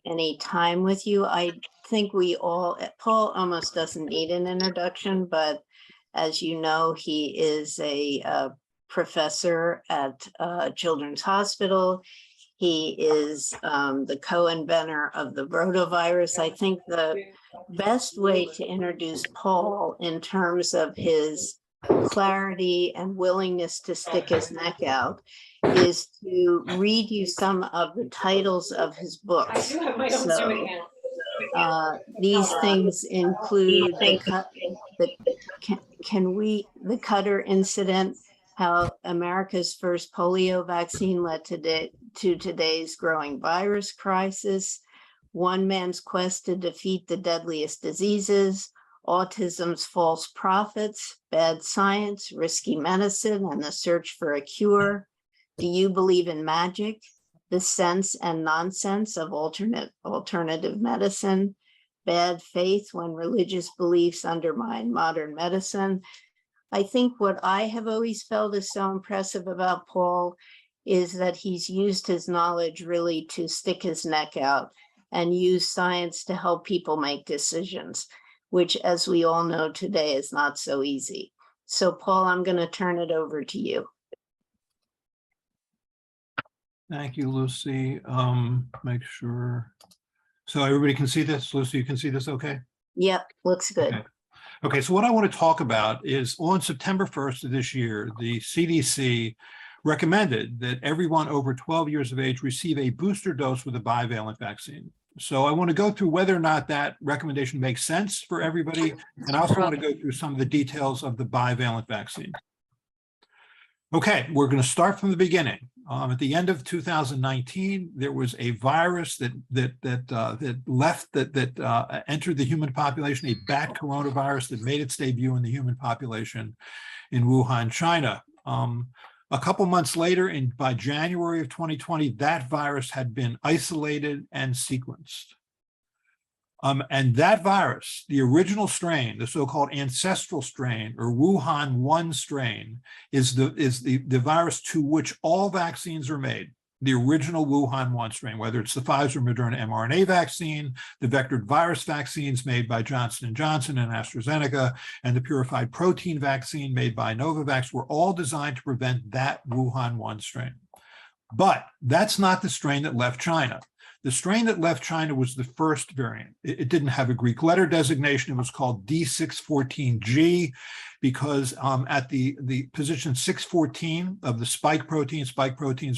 any time with you. I think Paul almost doesn't need an introduction, but as you know, he is a professor at Children's Hospital. He is the co-inventor of the rotavirus. I think the best way to introduce Paul in terms of his clarity and willingness to stick his neck out is to read you some of the titles of his books. So these things include the Cutter incident, how America's first polio vaccine led to today's growing virus crisis, one man's quest to defeat the deadliest diseases, autism's false prophets, bad science, risky medicine, and the search for a cure. Do you believe in magic? The sense and nonsense of alternative medicine, bad faith when religious beliefs undermine modern medicine. I think what I have always felt is so impressive about Paul is that he's used his knowledge really to stick his neck out and use science to help people make decisions, which, as we all know today, is not so easy. So Paul, I'm going to turn it over to you. Thank you, Lucy. Make sure. So everybody can see this. Lucy, you can see this okay? Yep, looks good. Okay, so what I want to talk about is on September 1st of this year, the CDC recommended that everyone over 12 years of age receive a booster dose with a bivalent vaccine. So I want to go through whether or not that recommendation makes sense for everybody. And I also want to go through some of the details of the bivalent vaccine. Okay, we're going to start from the beginning. At the end of 2019, there was a virus that entered the human population, a bat coronavirus that made its debut in the human population in Wuhan, China. A couple months later, by January of 2020, that virus had been isolated and sequenced. And that virus, the original strain, the so-called ancestral strain or Wuhan 1 strain, is the virus to which all vaccines are made. The original Wuhan 1 strain, whether it's the Pfizer Moderna mRNA vaccine, the vectored virus vaccines made by Johnson & Johnson and AstraZeneca, and the purified protein vaccine made by Novavax, were all designed to prevent that Wuhan 1 strain. But that's not the strain that left China. The strain that left China was the first variant. It didn't have a Greek letter designation. It was called D614G because at the position 614 of the spike proteins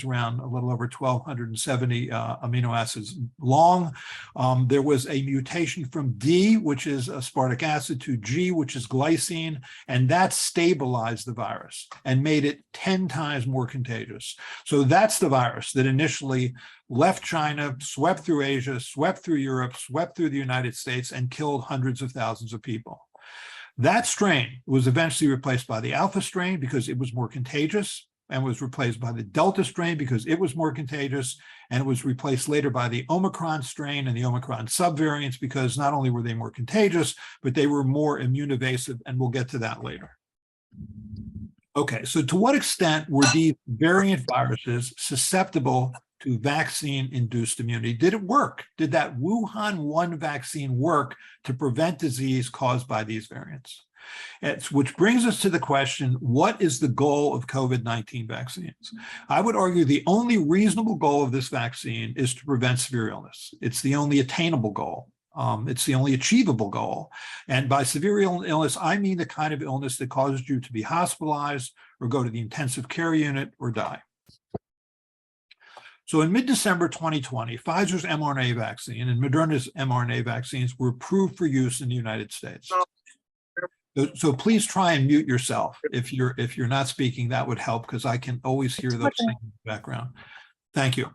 around a little over 1,270 amino acids long, there was a mutation from D, which is aspartic acid, to G, which is glycine, and that stabilized the virus and made it 10 times more contagious. So that's the virus that initially left China, swept through Asia, swept through Europe, swept through the United States, and killed hundreds of thousands of people. That strain was eventually replaced by the Alpha strain because it was more contagious, and was replaced by the Delta strain because it was more contagious, and it was replaced later by the Omicron strain and the Omicron subvariants because not only were they more contagious, but they were more immune evasive, and we'll get to that later. Okay, so to what extent were these variant viruses susceptible to vaccine-induced immunity? Did it work? Did that Wuhan 1 vaccine work to prevent disease caused by these variants? Which brings us to the question, what is the goal of COVID-19 vaccines? I would argue the only reasonable goal of this vaccine is to prevent severe illness. It's the only attainable goal. It's the only achievable goal. And by severe illness, I mean the kind of illness that causes you to be hospitalized or go to the intensive care unit or die. So in mid-December 2020, Pfizer's mRNA vaccine and Moderna's mRNA vaccines were approved for use in the United States. So please try and mute yourself. If you're not speaking, that would help because I can always hear those things in the background. Thank you.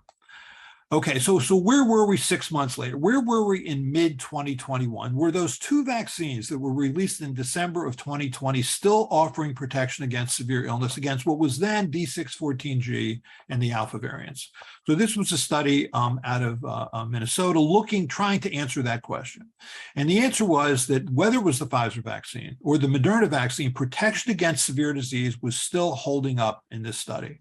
Okay, so where were we 6 months later? Where were we in mid-2021? Were those two vaccines that were released in December of 2020 still offering protection against severe illness against what was then D614G and the Alpha variants? So this was a study out of Minnesota trying to answer that question. And the answer was that whether it was the Pfizer vaccine or the Moderna vaccine, protection against severe disease was still holding up in this study.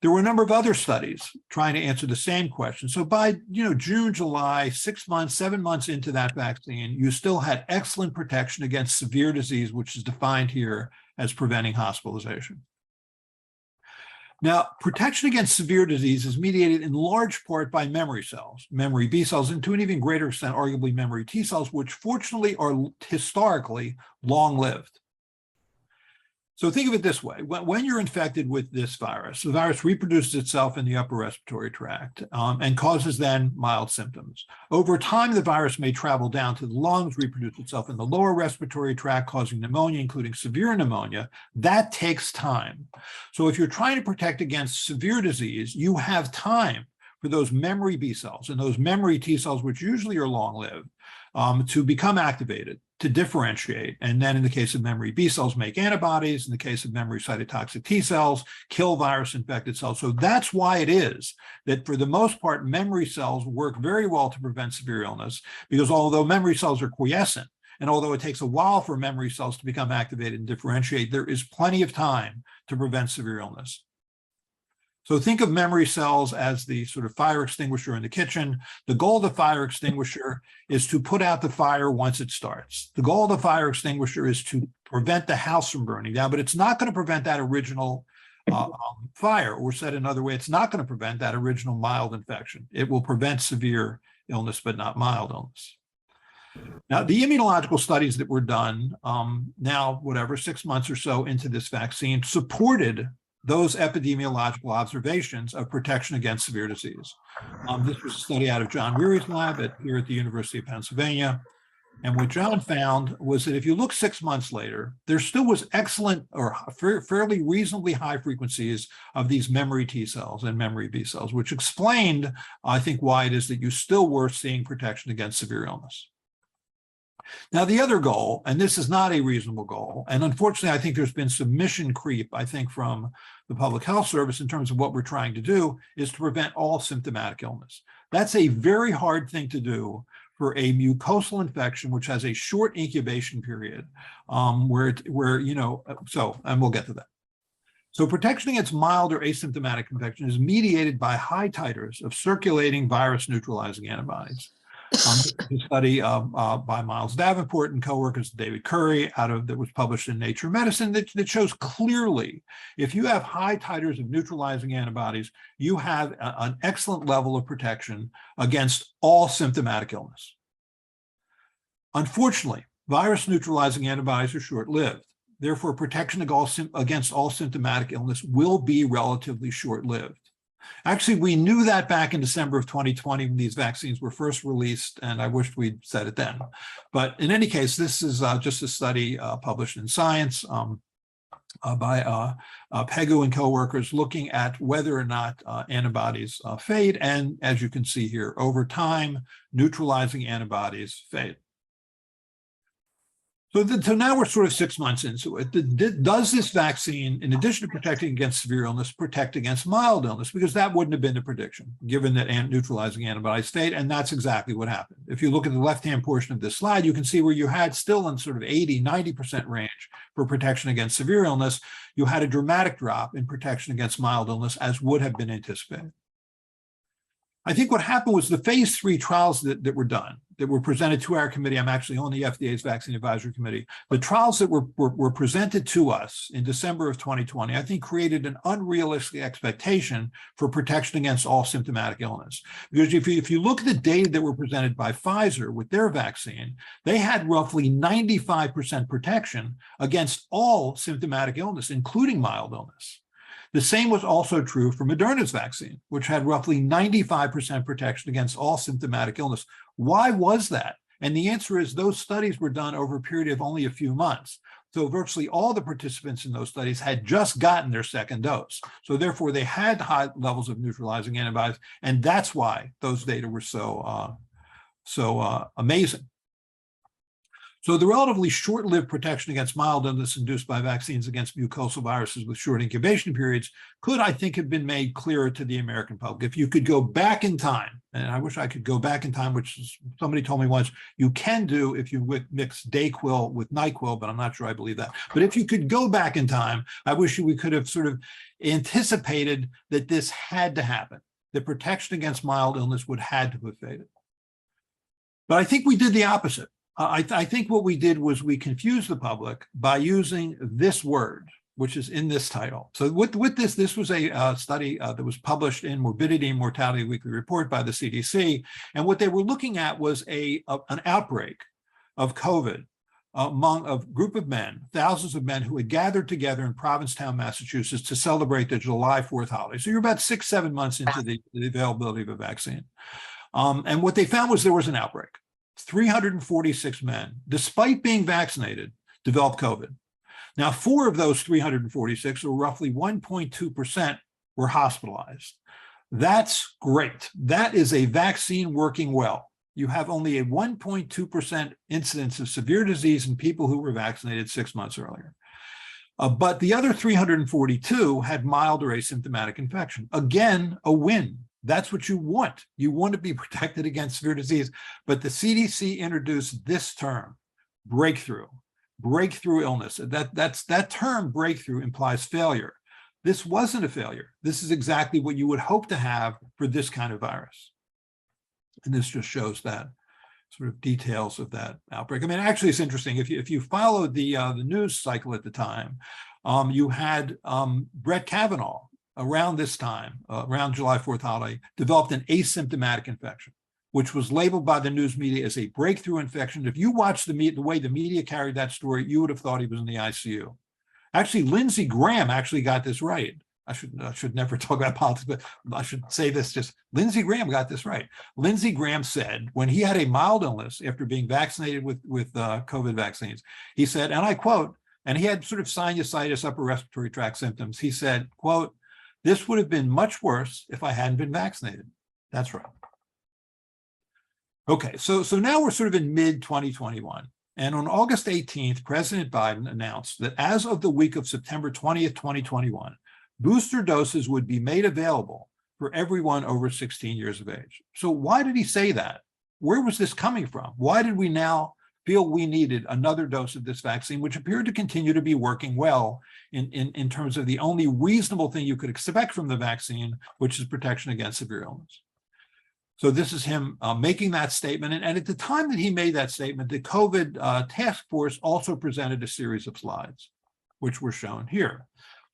There were a number of other studies trying to answer the same question. So by June, July, 6 months, 7 months into that vaccine, you still had excellent protection against severe disease, which is defined here as preventing hospitalization. Now, protection against severe disease is mediated in large part by memory cells, memory B cells, and to an even greater extent, arguably memory T cells, which fortunately are historically long-lived. So think of it this way. When you're infected with this virus, the virus reproduces itself in the upper respiratory tract and causes then mild symptoms. Over time, the virus may travel down to the lungs, reproduce itself in the lower respiratory tract, causing pneumonia, including severe pneumonia. That takes time. So if you're trying to protect against severe disease, you have time for those memory B cells and those memory T cells, which usually are long-lived, to become activated, to differentiate. And then in the case of memory B cells, make antibodies. In the case of memory cytotoxic T cells, kill virus-infected cells. So that's why it is that for the most part, memory cells work very well to prevent severe illness, because although memory cells are quiescent, and although it takes a while for memory cells to become activated and differentiate, there is plenty of time to prevent severe illness. So think of memory cells as the sort of fire extinguisher in the kitchen. The goal of the fire extinguisher is to put out the fire once it starts. The goal of the fire extinguisher is to prevent the house from burning down, but it's not going to prevent that original fire, or said another way, it's not going to prevent that original mild infection. It will prevent severe illness, but not mild illness. Now, the immunological studies that were done now, 6 months or so into this vaccine, supported those epidemiological observations of protection against severe disease. This was a study out of John Weary's lab here at the University of Pennsylvania. And what John found was that if you look 6 months later, there still was excellent or fairly reasonably high frequencies of these memory T cells and memory B cells, which explained, I think, why it is that you still were seeing protection against severe illness. Now, the other goal, and this is not a reasonable goal, and unfortunately, I think there's been some mission creep, I think, from the Public Health Service in terms of what we're trying to do, is to prevent all symptomatic illness. That's a very hard thing to do for a mucosal infection, which has a short incubation period, and we'll get to that. So protection against mild or asymptomatic infection is mediated by high titers of circulating virus neutralizing antibodies. A study by Miles Davenport and coworkers, David Curry, that was published in Nature Medicine, that shows clearly if you have high titers of neutralizing antibodies, you have an excellent level of protection against all symptomatic illness. Unfortunately, virus neutralizing antibodies are short-lived. Therefore, protection against all symptomatic illness will be relatively short-lived. Actually, we knew that back in December of 2020 when these vaccines were first released, and I wished we'd said it then. But in any case, this is just a study published in Science by Pegu and coworkers looking at whether or not antibodies fade. And as you can see here, over time, neutralizing antibodies fade. So now we're sort of 6 months into it. Does this vaccine, in addition to protecting against severe illness, protect against mild illness? Because that wouldn't have been the prediction, given that neutralizing antibodies stayed, and that's exactly what happened. If you look at the left-hand portion of this slide, you can see where you had still in sort of 80, 90% range for protection against severe illness, you had a dramatic drop in protection against mild illness, as would have been anticipated. I think what happened was the phase 3 trials that were done, that were presented to our committee. I'm actually on the FDA's Vaccine Advisory Committee. The trials that were presented to us in December of 2020, I think created an unrealistic expectation for protection against all symptomatic illness. Because if you look at the data that were presented by Pfizer with their vaccine, they had roughly 95% protection against all symptomatic illness, including mild illness. The same was also true for Moderna's vaccine, which had roughly 95% protection against all symptomatic illness. Why was that? And the answer is those studies were done over a period of only a few months. So virtually all the participants in those studies had just gotten their second dose. So therefore, they had high levels of neutralizing antibodies, and that's why those data were so amazing. So the relatively short-lived protection against mild illness induced by vaccines against mucosal viruses with short incubation periods could, I think, have been made clearer to the American public. If you could go back in time, and I wish I could go back in time, which somebody told me once, you can do if you mix Dayquil with NyQuil, but I'm not sure I believe that. But if you could go back in time, I wish we could have sort of anticipated that this had to happen. The protection against mild illness would had to have faded. But I think we did the opposite. I think what we did was we confused the public by using this word, which is in this title. So with this was a study that was published in Morbidity and Mortality Weekly Report by the CDC. And what they were looking at was an outbreak of COVID among a group of men, thousands of men who had gathered together in Provincetown, Massachusetts to celebrate the July 4th holiday. So you're about 6-7 months into the availability of a vaccine. And what they found was there was an outbreak. 346 men, despite being vaccinated, developed COVID. Now, 4 of those 346, or roughly 1.2%, were hospitalized. That's great. That is a vaccine working well. You have only a 1.2% incidence of severe disease in people who were vaccinated 6 months earlier. But the other 342 had mild or asymptomatic infection. Again, a win. That's what you want. You want to be protected against severe disease. But the CDC introduced this term, breakthrough illness. That term breakthrough implies failure. This wasn't a failure. This is exactly what you would hope to have for this kind of virus. And this just shows that sort of details of that outbreak. I mean, actually, it's interesting. If you followed the news cycle at the time, you had Brett Kavanaugh, around this time, around July 4th holiday, developed an asymptomatic infection, which was labeled by the news media as a breakthrough infection. If you watch the way the media carried that story, you would have thought he was in the ICU. Actually, Lindsey Graham actually got this right. I should never talk about politics, but I should say this, just Lindsey Graham got this right. Lindsey Graham said when he had a mild illness after being vaccinated with COVID vaccines, he said, and I quote, and he had sort of sinusitis, upper respiratory tract symptoms. He said, quote, "This would have been much worse if I hadn't been vaccinated." That's right. Okay, so now we're sort of in mid-2021. And on August 18th, President Biden announced that as of the week of September 20th, 2021, booster doses would be made available for everyone over 16 years of age. So why did he say that? Where was this coming from? Why did we now feel we needed another dose of this vaccine, which appeared to continue to be working well in terms of the only reasonable thing you could expect from the vaccine, which is protection against severe illness? So this is him making that statement. And at the time that he made that statement, the COVID task force also presented a series of slides, which were shown here.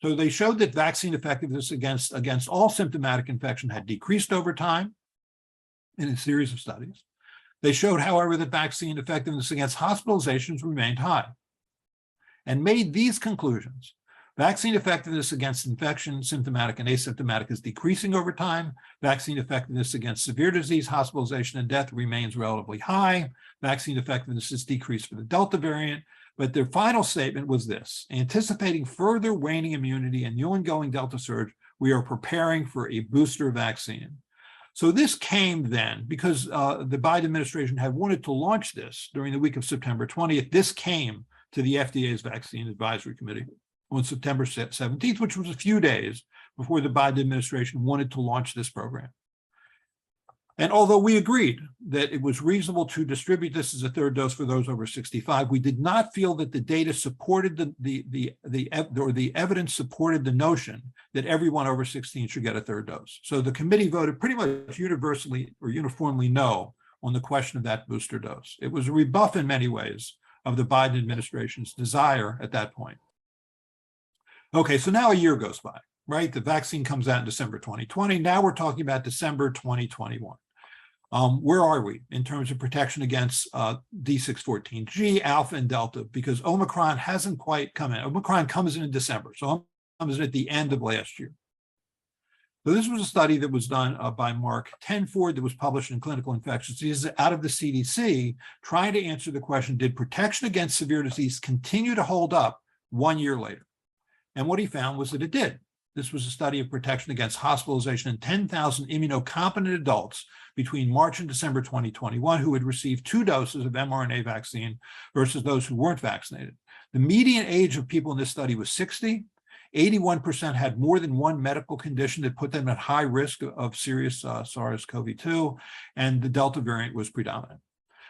So they showed that vaccine effectiveness against all symptomatic infection had decreased over time in a series of studies. They showed, however, that vaccine effectiveness against hospitalizations remained high, and made these conclusions. Vaccine effectiveness against infection, symptomatic and asymptomatic, is decreasing over time. Vaccine effectiveness against severe disease, hospitalization, and death remains relatively high. Vaccine effectiveness is decreased for the Delta variant. But their final statement was this: anticipating further waning immunity and the ongoing Delta surge, we are preparing for a booster vaccine. So this came then because the Biden administration had wanted to launch this during the week of September 20th. This came to the FDA's Vaccine Advisory Committee on September 17th, which was a few days before the Biden administration wanted to launch this program. And although we agreed that it was reasonable to distribute this as a third dose for those over 65, we did not feel that the data supported the evidence supported the notion that everyone over 16 should get a third dose. So the committee voted pretty much universally or uniformly no on the question of that booster dose. It was a rebuff in many ways of the Biden administration's desire at that point. Okay, so now a year goes by, right? The vaccine comes out in December 2020. Now we're talking about December 2021. Where are we in terms of protection against D614G, Alpha, and Delta? Because Omicron hasn't quite come in. Omicron comes in December, so Omicron comes in at the end of last year. So this was a study that was done by Mark Tenford that was published in Clinical Infectious Diseases out of the CDC, trying to answer the question, did protection against severe disease continue to hold up 1 year later? And what he found was that it did. This was a study of protection against hospitalization in 10,000 immunocompetent adults between March and December 2021 who had received 2 doses of mRNA vaccine versus those who weren't vaccinated. The median age of people in this study was 60. 81% had more than one medical condition that put them at high risk of serious SARS-CoV-2, and the Delta variant was predominant.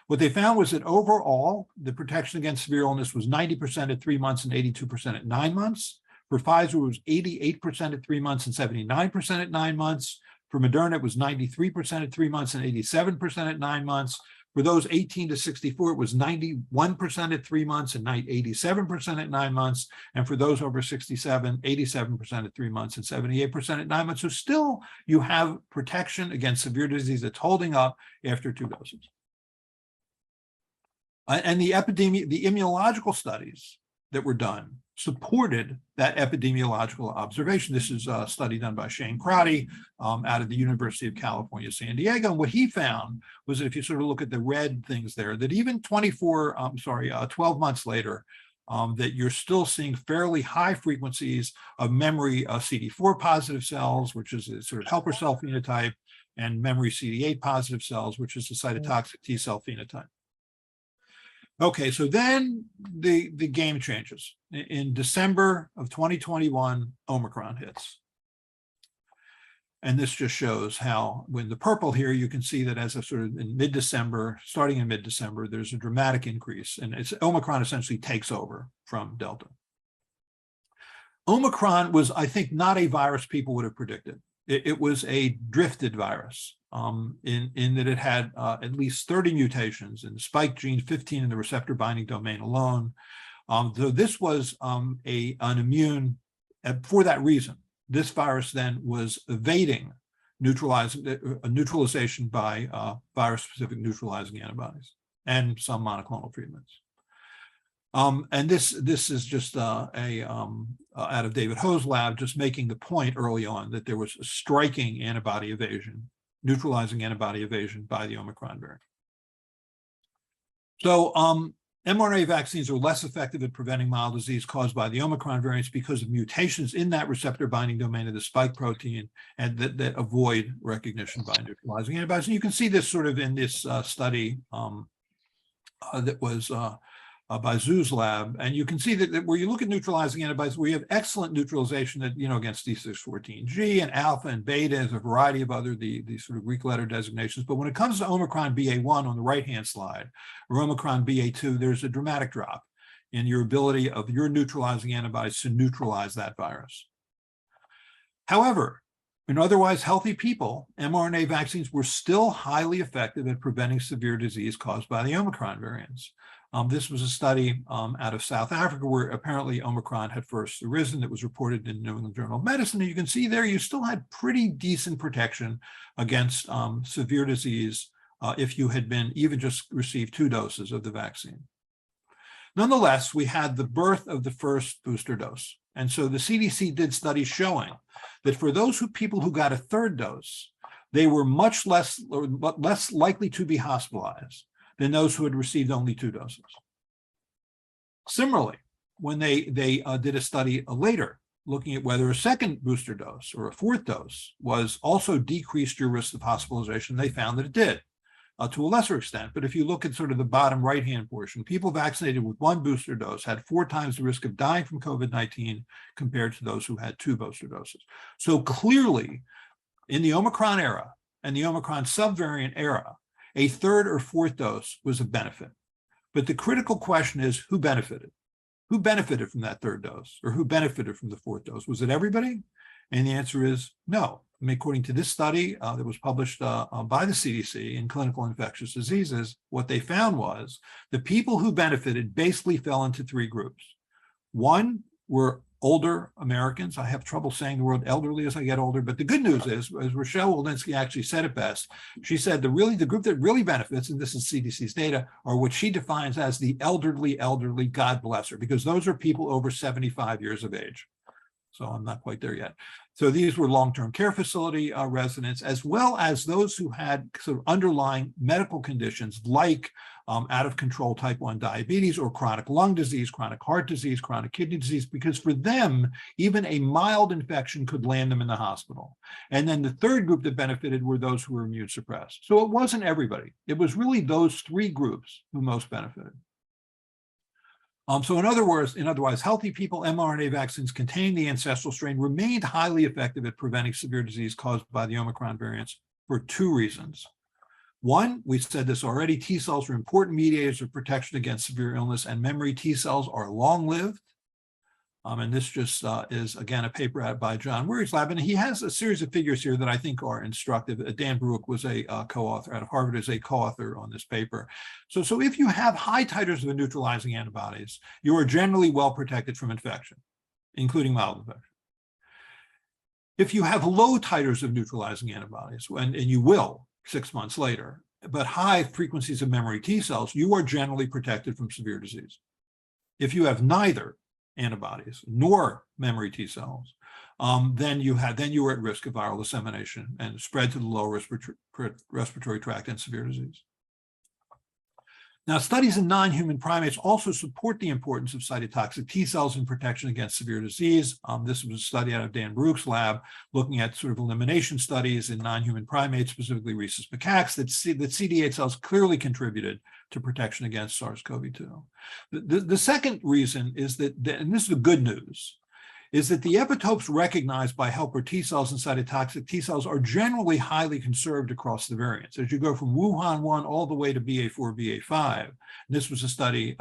What they found was that overall, the protection against severe illness was 90% at 3 months and 82% at 9 months. For Pfizer, it was 88% at 3 months and 79% at 9 months. For Moderna, it was 93% at 3 months and 87% at 9 months. For those 18 to 64, it was 91% at 3 months and 87% at 9 months. And for those over 67, 87% at 3 months and 78% at 9 months. So still, you have protection against severe disease that's holding up after 2 doses. And the immunological studies that were done supported that epidemiological observation. This is a study done by Shane Crotty out of the University of California, San Diego. And what he found was that if you sort of look at the red things there, that even 12 months later, that you're still seeing fairly high frequencies of memory CD4 positive cells, which is a sort of helper cell phenotype, and memory CD8 positive cells, which is a cytotoxic T cell phenotype. Okay, so then the game changes. In December of 2021, Omicron hits. And this just shows how, when the purple here, you can see that as a sort of in mid-December, starting in mid-December, there's a dramatic increase, and Omicron essentially takes over from Delta. Omicron was, I think, not a virus people would have predicted. It was a drifted virus. In that it had at least 30 mutations in the spike gene, 15 in the receptor binding domain alone. So this was an immune, for that reason, this virus then was evading neutralization by virus-specific neutralizing antibodies and some monoclonal treatments. And this is just out of David Ho's lab, just making the point early on that there was a striking antibody evasion, neutralizing antibody evasion by the Omicron variant. So mRNA vaccines are less effective at preventing mild disease caused by the Omicron variants because of mutations in that receptor binding domain of the spike protein, and that avoid recognition by neutralizing antibodies. And you can see this sort of in this study that was by Zhu's lab, and you can see that where you look at neutralizing antibodies, we have excellent neutralization that, against D614G and alpha and beta, as a variety of other the sort of Greek letter designations. But when it comes to Omicron BA1 on the right-hand slide, or Omicron BA2, there's a dramatic drop in your ability of your neutralizing antibodies to neutralize that virus. However, in otherwise healthy people, mRNA vaccines were still highly effective at preventing severe disease caused by the Omicron variants. This was a study out of South Africa where apparently Omicron had first arisen. That was reported in the New England Journal of Medicine. And you can see there you still had pretty decent protection against severe disease if you had been even just received 2 doses of the vaccine. Nonetheless, we had the birth of the first booster dose. And so the CDC did studies showing that for those people who got a 3rd dose, they were much less likely to be hospitalized than those who had received only 2 doses. Similarly, when they did a study later looking at whether a 2nd booster dose or a 4th dose was also decreased your risk of hospitalization, they found that it did to a lesser extent. But if you look at sort of the bottom right-hand portion, people vaccinated with 1 booster dose had 4 times the risk of dying from COVID-19 compared to those who had 2 booster doses. So clearly, in the Omicron era and the Omicron subvariant era, a 3rd or 4th dose was a benefit. But the critical question is, who benefited? Who benefited from that 3rd dose, or who benefited from the 4th dose? Was it everybody? And the answer is no. I mean, according to this study that was published by the CDC in Clinical Infectious Diseases, what they found was the people who benefited basically fell into 3 groups. One were older Americans. I have trouble saying the word elderly as I get older, but the good news is, as Rochelle Walensky actually said it best, she said the group that really benefits, and this is CDC's data, are what she defines as the elderly, God bless her, because those are people over 75 years of age. So I'm not quite there yet. So these were long-term care facility residents, as well as those who had sort of underlying medical conditions like out-of-control type 1 diabetes or chronic lung disease, chronic heart disease, chronic kidney disease, because for them, even a mild infection could land them in the hospital. And then the third group that benefited were those who were immune suppressed. So it wasn't everybody. It was really those three groups who most benefited. So in other words, healthy people, mRNA vaccines containing the ancestral strain remained highly effective at preventing severe disease caused by the Omicron variants for two reasons. One, we said this already, T cells are important mediators of protection against severe illness, and memory T cells are long-lived. And this just is, again, a paper out by John Weary's lab. And he has a series of figures here that I think are instructive. Dan Bruick was a co-author out of Harvard, is a co-author on this paper. So if you have high titers of neutralizing antibodies, you are generally well protected from infection, including mild infection. If you have low titers of neutralizing antibodies, and you will 6 months later, but high frequencies of memory T cells, you are generally protected from severe disease. If you have neither antibodies nor memory T cells, then you are at risk of viral dissemination and spread to the lower respiratory tract and severe disease. Now, studies in non-human primates also support the importance of cytotoxic T cells in protection against severe disease. This was a study out of Dan Bruick's lab looking at sort of elimination studies in non-human primates, specifically rhesus macaques, that CD8 cells clearly contributed to protection against SARS-CoV-2. The second reason is that, and this is the good news, is that the epitopes recognized by helper T cells and cytotoxic T cells are generally highly conserved across the variants. As you go from Wuhan 1 all the way to BA4, BA5, this was a study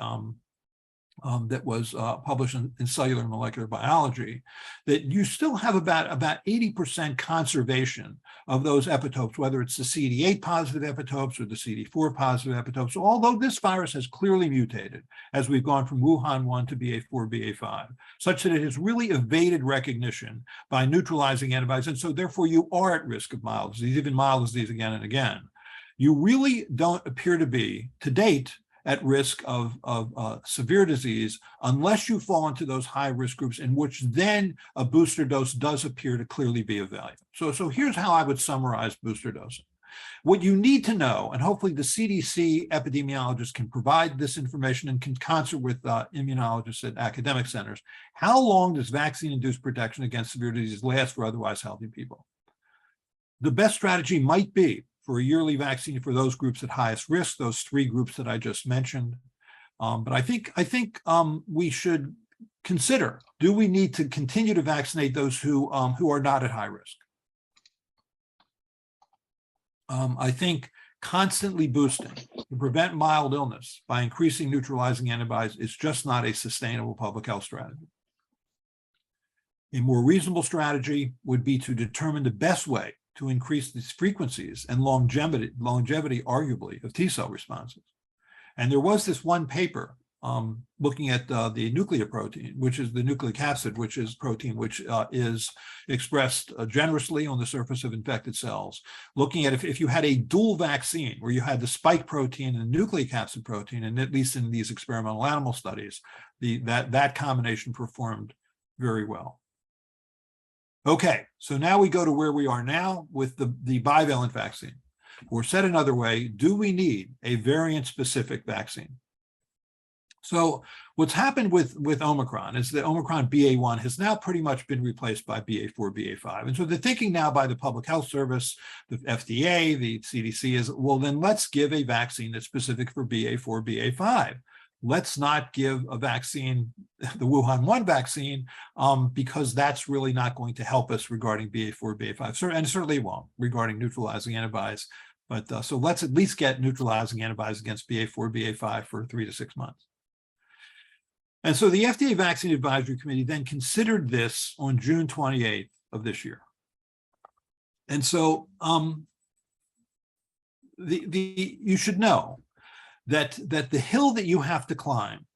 that was published in Cellular Molecular Biology, that you still have about 80% conservation of those epitopes, whether it's the CD8 positive epitopes or the CD4 positive epitopes. So although this virus has clearly mutated as we've gone from Wuhan 1 to BA4, BA5, such that it has really evaded recognition by neutralizing antibodies, and so therefore you are at risk of mild disease, even mild disease again and again. You really don't appear to be, to date, at risk of severe disease unless you fall into those high-risk groups, in which then a booster dose does appear to clearly be of value. So here's how I would summarize booster dosing. What you need to know, and hopefully the CDC epidemiologists can provide this information in concert with immunologists at academic centers, how long does vaccine-induced protection against severe disease last for otherwise healthy people? The best strategy might be for a yearly vaccine for those groups at highest risk, those three groups that I just mentioned. But I think we should consider, do we need to continue to vaccinate those who are not at high risk? I think constantly boosting to prevent mild illness by increasing neutralizing antibodies is just not a sustainable public health strategy. A more reasonable strategy would be to determine the best way to increase these frequencies and longevity, arguably, of T cell responses. And there was this one paper looking at the nucleoprotein, which is the nucleic acid, which is protein which is expressed generously on the surface of infected cells, looking at if you had a dual vaccine where you had the spike protein and the nucleic acid protein, and at least in these experimental animal studies, that combination performed very well. Okay, so now we go to where we are now with the bivalent vaccine. Or said another way, do we need a variant-specific vaccine? So what's happened with Omicron is that Omicron BA1 has now pretty much been replaced by BA4, BA5. And so the thinking now by the Public Health Service, the FDA, the CDC is, well, then let's give a vaccine that's specific for BA4, BA5. Let's not give a vaccine, the Wuhan 1 vaccine, because that's really not going to help us regarding BA4, BA5, and certainly won't regarding neutralizing antibodies. But so let's at least get neutralizing antibodies against BA4, BA5 for 3 to 6 months. And so the FDA Vaccine Advisory Committee then considered this on June 28th of this year. And so you should know that the hill that you have to climb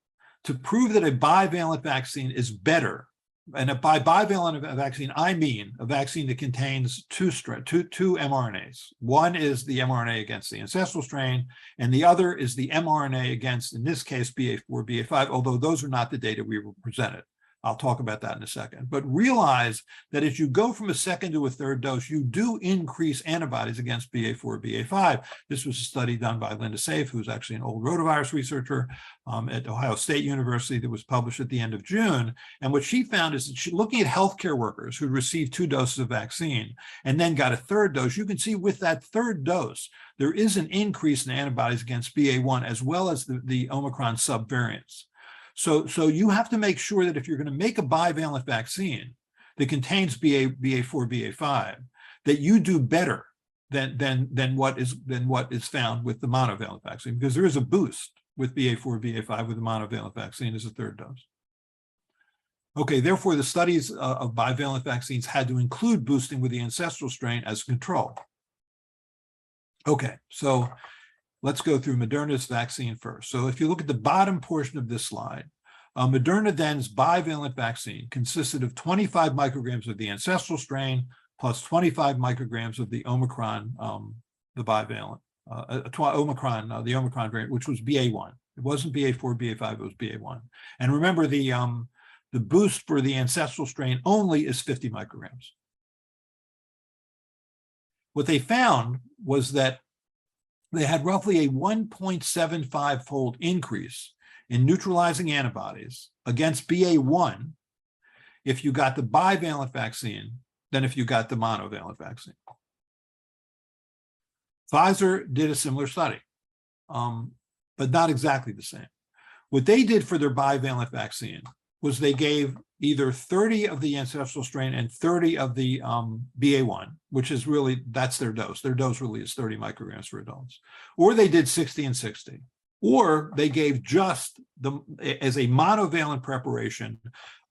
to prove that a bivalent vaccine is better, and by bivalent vaccine, I mean a vaccine that contains two mRNAs. One is the mRNA against the ancestral strain, and the other is the mRNA against, in this case, BA4, BA5, although those are not the data we were presented. I'll talk about that in a second. But realize that as you go from a second to a third dose, you do increase antibodies against BA4, BA5. This was a study done by Linda Safe, who's actually an old rotavirus researcher at Ohio State University that was published at the end of June. And what she found is that looking at healthcare workers who received 2 doses of vaccine and then got a third dose, you can see with that third dose, there is an increase in antibodies against BA1 as well as the Omicron subvariants. So you have to make sure that if you're going to make a bivalent vaccine that contains BA4, BA5, that you do better than what is found with the monovalent vaccine, because there is a boost with BA4, BA5 with the monovalent vaccine as a third dose. Okay, therefore, the studies of bivalent vaccines had to include boosting with the ancestral strain as control. Okay, so let's go through Moderna's vaccine first. So if you look at the bottom portion of this slide, Moderna then's bivalent vaccine consisted of 25 micrograms of the ancestral strain plus 25 micrograms of the Omicron, the bivalent, the Omicron variant, which was BA1. It wasn't BA4, BA5, it was BA1. And remember, the boost for the ancestral strain only is 50 micrograms. What they found was that they had roughly a 1.75-fold increase in neutralizing antibodies against BA1 if you got the bivalent vaccine than if you got the monovalent vaccine. Pfizer did a similar study, but not exactly the same. What they did for their bivalent vaccine was they gave either 30 of the ancestral strain and 30 of the BA1, which is really, that's their dose. Their dose really is 30 micrograms for adults. Or they did 60 and 60. Or they gave just as a monovalent preparation,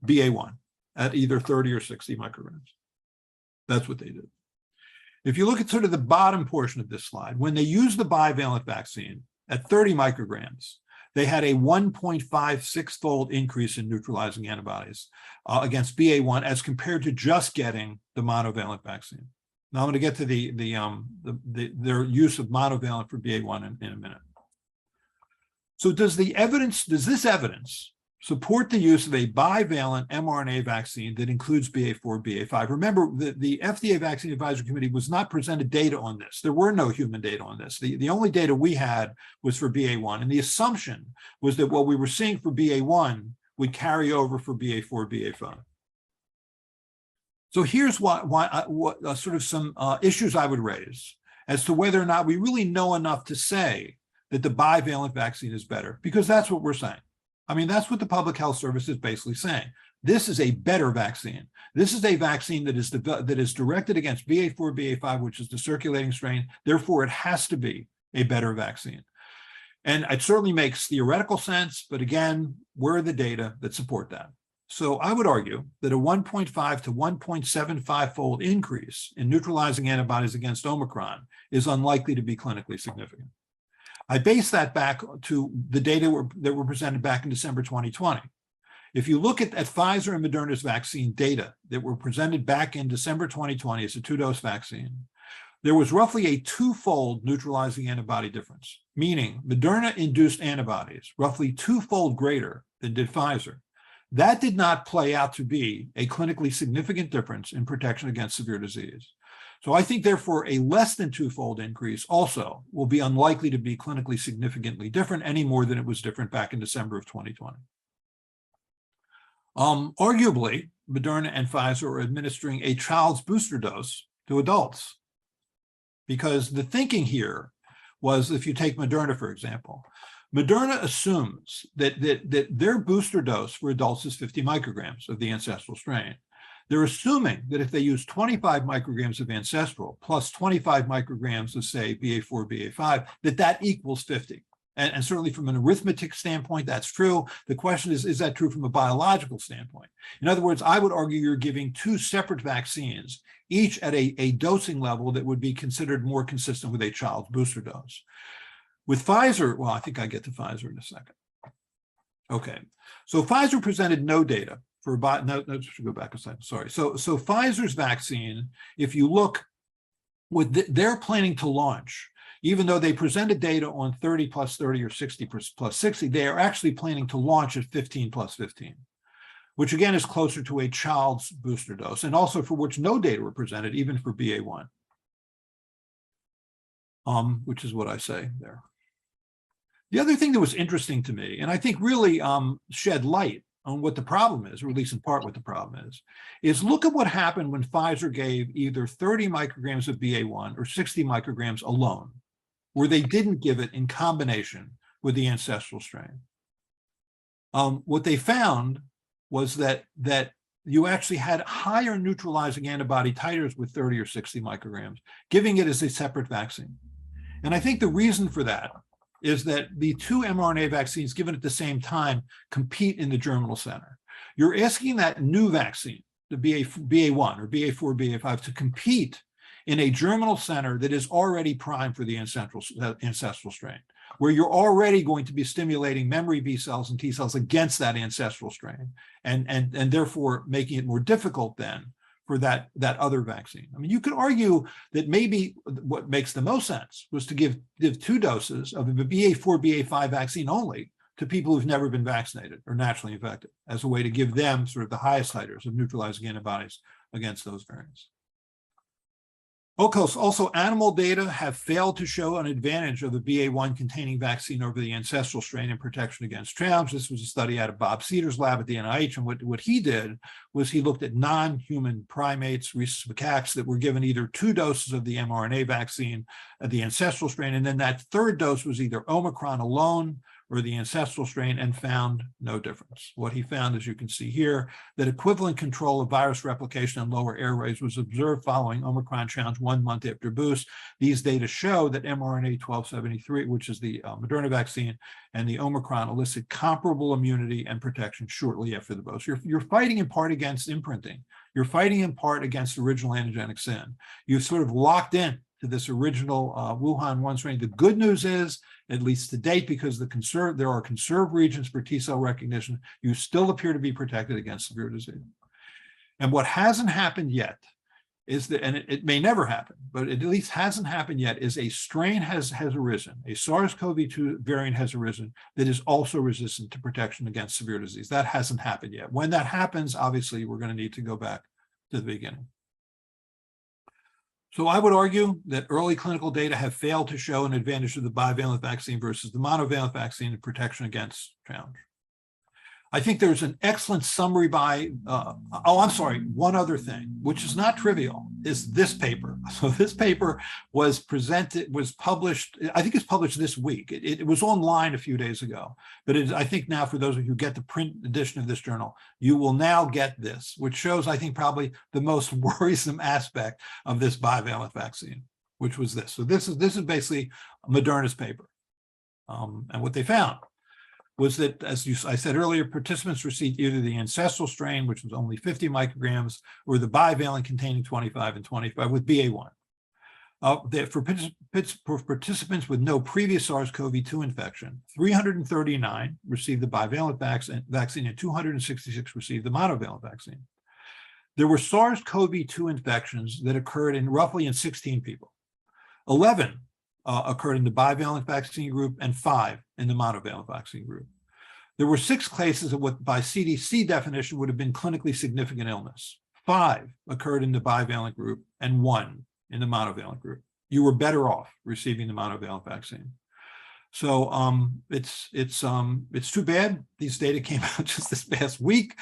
BA1 at either 30 or 60 micrograms. That's what they did. If you look at sort of the bottom portion of this slide, when they used the bivalent vaccine at 30 micrograms, they had a 1.56-fold increase in neutralizing antibodies against BA1 as compared to just getting the monovalent vaccine. Now I'm going to get to their use of monovalent for BA1 in a minute. So does this evidence support the use of a bivalent mRNA vaccine that includes BA4, BA5? Remember, the FDA Vaccine Advisory Committee was not presented data on this. There were no human data on this. The only data we had was for BA1, and the assumption was that what we were seeing for BA1 would carry over for BA4, BA5. So here's what sort of some issues I would raise as to whether or not we really know enough to say that the bivalent vaccine is better, because that's what we're saying. I mean, that's what the Public Health Service is basically saying. This is a better vaccine. This is a vaccine that is directed against BA4, BA5, which is the circulating strain. Therefore, it has to be a better vaccine. And it certainly makes theoretical sense, but again, where are the data that support that? So I would argue that a 1.5 to 1.75-fold increase in neutralizing antibodies against Omicron is unlikely to be clinically significant. I base that back to the data that were presented back in December 2020. If you look at Pfizer and Moderna's vaccine data that were presented back in December 2020 as a 2-dose vaccine, there was roughly a 2-fold neutralizing antibody difference, meaning Moderna induced antibodies roughly 2-fold greater than did Pfizer. That did not play out to be a clinically significant difference in protection against severe disease. So I think, therefore, a less than 2-fold increase also will be unlikely to be clinically significantly different any more than it was different back in December of 2020. Arguably, Moderna and Pfizer are administering a child's booster dose to adults, because the thinking here was, if you take Moderna, for example, Moderna assumes that their booster dose for adults is 50 micrograms of the ancestral strain. They're assuming that if they use 25 micrograms of ancestral plus 25 micrograms of, say, BA4, BA5, that equals 50. And certainly from an arithmetic standpoint, that's true. The question is that true from a biological standpoint? In other words, I would argue you're giving 2 separate vaccines, each at a dosing level that would be considered more consistent with a child's booster dose. With Pfizer, well, I think I get to Pfizer in a second. Okay, so Pfizer presented no data for should go back a second, sorry. So Pfizer's vaccine, if you look, they're planning to launch, even though they presented data on 30 plus 30 or 60 plus 60, they are actually planning to launch at 15 plus 15. which again is closer to a child's booster dose, and also for which no data were presented, even for BA1, which is what I say there. The other thing that was interesting to me, and I think really shed light on what the problem is, or at least in part what the problem is look at what happened when Pfizer gave either 30 micrograms of BA1 or 60 micrograms alone, where they didn't give it in combination with the ancestral strain. What they found was that you actually had higher neutralizing antibody titers with 30 or 60 micrograms, giving it as a separate vaccine. And I think the reason for that is that the two mRNA vaccines given at the same time compete in the germinal center. You're asking that new vaccine, the BA1 or BA4, BA5, to compete in a germinal center that is already primed for the ancestral strain, where you're already going to be stimulating memory B cells and T cells against that ancestral strain, and therefore making it more difficult then for that other vaccine. I mean, you could argue that maybe what makes the most sense was to give 2 doses of the BA4, BA5 vaccine only to people who've never been vaccinated or naturally infected, as a way to give them sort of the highest titers of neutralizing antibodies against those variants. Also, animal data have failed to show an advantage of the BA1 containing vaccine over the ancestral strain in protection against challenge. This was a study out of Bob Cedars' lab at the NIH, and what he did was he looked at non-human primates, rhesus macaques, that were given either 2 doses of the mRNA vaccine, the ancestral strain, and then that 3rd dose was either Omicron alone or the ancestral strain, and found no difference. What he found, as you can see here, that equivalent control of virus replication and lower airways was observed following Omicron challenge 1 month after boost. These data show that mRNA 1273, which is the Moderna vaccine, and the Omicron elicit comparable immunity and protection shortly after the boost. You're fighting in part against imprinting. You're fighting in part against original antigenic sin. You've sort of locked in to this original Wuhan 1 strain. The good news is, at least to date, because there are conserved regions for T cell recognition, you still appear to be protected against severe disease. And what hasn't happened yet is that, and it may never happen, but it at least hasn't happened yet, is a strain has arisen, a SARS-CoV-2 variant has arisen that is also resistant to protection against severe disease. That hasn't happened yet. When that happens, obviously, we're going to need to go back to the beginning. So I would argue that early clinical data have failed to show an advantage of the bivalent vaccine versus the monovalent vaccine in protection against challenge. I think there's an excellent summary by, one other thing, which is not trivial, is this paper. So this paper was published, I think it's published this week. It was online a few days ago, but I think now for those of you who get the print edition of this journal, you will now get this, which shows, I think, probably the most worrisome aspect of this bivalent vaccine, which was this. So this is basically Moderna's paper. And what they found was that, as I said earlier, participants received either the ancestral strain, which was only 50 micrograms, or the bivalent containing 25 and 25 with BA1. For participants with no previous SARS-CoV-2 infection, 339 received the bivalent vaccine and 266 received the monovalent vaccine. There were SARS-CoV-2 infections that occurred roughly in 16 people. 11 occurred in the bivalent vaccine group and 5 in the monovalent vaccine group. There were 6 cases of what by CDC definition would have been clinically significant illness. 5 occurred in the bivalent group and 1 in the monovalent group. You were better off receiving the monovalent vaccine. So it's too bad these data came out just this past week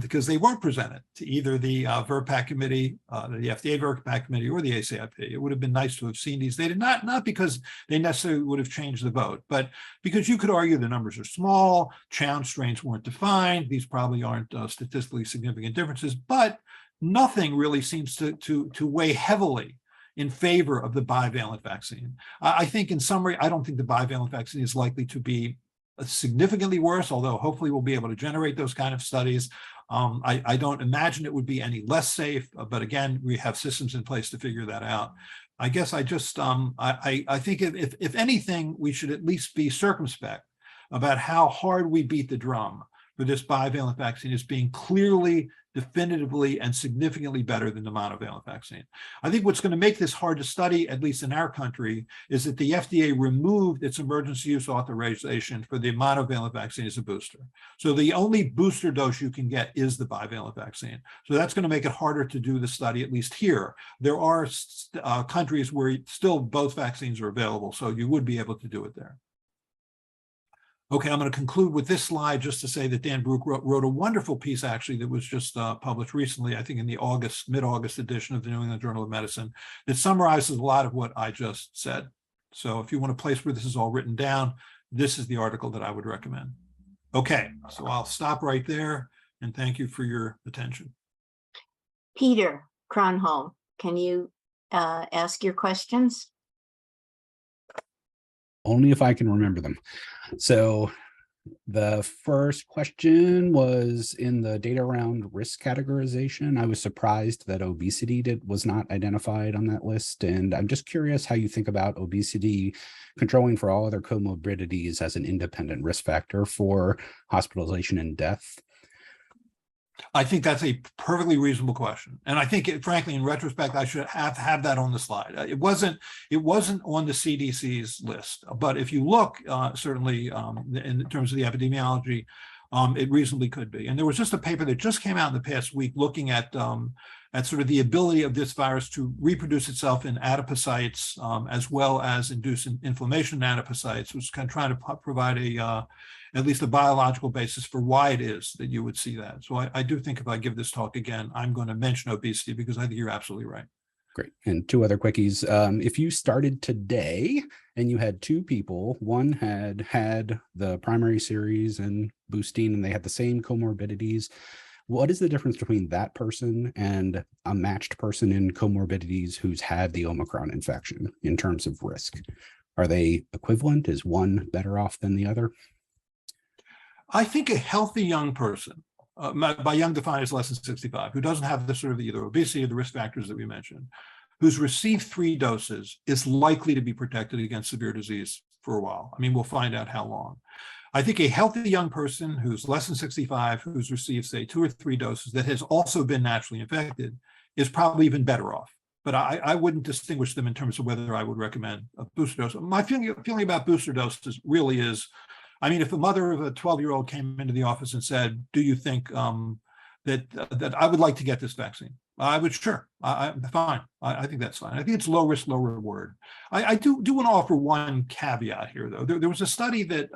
because they weren't presented to either the VRBPAC committee, the FDA VRBPAC committee, or the ACIP. It would have been nice to have seen these data, not because they necessarily would have changed the vote, but because you could argue the numbers are small, challenge strains weren't defined, these probably aren't statistically significant differences, but nothing really seems to weigh heavily in favor of the bivalent vaccine. I think, in summary, I don't think the bivalent vaccine is likely to be significantly worse, although hopefully we'll be able to generate those kind of studies. I don't imagine it would be any less safe, but again, we have systems in place to figure that out. I guess I just, I think if anything, we should at least be circumspect about how hard we beat the drum for this bivalent vaccine as being clearly, definitively, and significantly better than the monovalent vaccine. I think what's going to make this hard to study, at least in our country, is that the FDA removed its emergency use authorization for the monovalent vaccine as a booster. So the only booster dose you can get is the bivalent vaccine. So that's going to make it harder to do the study, at least here. There are countries where still both vaccines are available, so you would be able to do it there. Okay, I'm going to conclude with this slide just to say that Dan Brook wrote a wonderful piece, actually, that was just published recently, I think in the mid-August edition of the New England Journal of Medicine, that summarizes a lot of what I just said. So if you want a place where this is all written down, this is the article that I would recommend. Okay, so I'll stop right there, and thank you for your attention. Peter Kronholm, can you ask your questions? Only if I can remember them. So the first question was in the data around risk categorization. I was surprised that obesity was not identified on that list. And I'm just curious how you think about obesity controlling for all other comorbidities as an independent risk factor for hospitalization and death. I think that's a perfectly reasonable question. And I think, frankly, in retrospect, I should have that on the slide. It wasn't on the CDC's list. But if you look, certainly in terms of the epidemiology, it reasonably could be. And there was just a paper that just came out in the past week looking at sort of the ability of this virus to reproduce itself in adipocytes, as well as induce inflammation in adipocytes, which is kind of trying to provide at least a biological basis for why it is that you would see that. So I do think if I give this talk again, I'm going to mention obesity because I think you're absolutely right. Great. And two other quickies. If you started today and you had two people, one had the primary series and boosting, and they had the same comorbidities, what is the difference between that person and a matched person in comorbidities who's had the Omicron infection in terms of risk? Are they equivalent? Is one better off than the other? I think a healthy young person, by young defined as less than 65, who doesn't have the sort of either obesity or the risk factors that we mentioned, who's received 3 doses, is likely to be protected against severe disease for a while. I mean, we'll find out how long. I think a healthy young person who's less than 65, who's received, say, 2 or 3 doses that has also been naturally infected, is probably even better off. But I wouldn't distinguish them in terms of whether I would recommend a booster dose. My feeling about booster doses really is, I mean, if a mother of a 12-year-old came into the office and said, do you think that I would like to get this vaccine? I would, sure, I'm fine. I think that's fine. I think it's low risk, low reward. I do want to offer one caveat here, though. There was a study that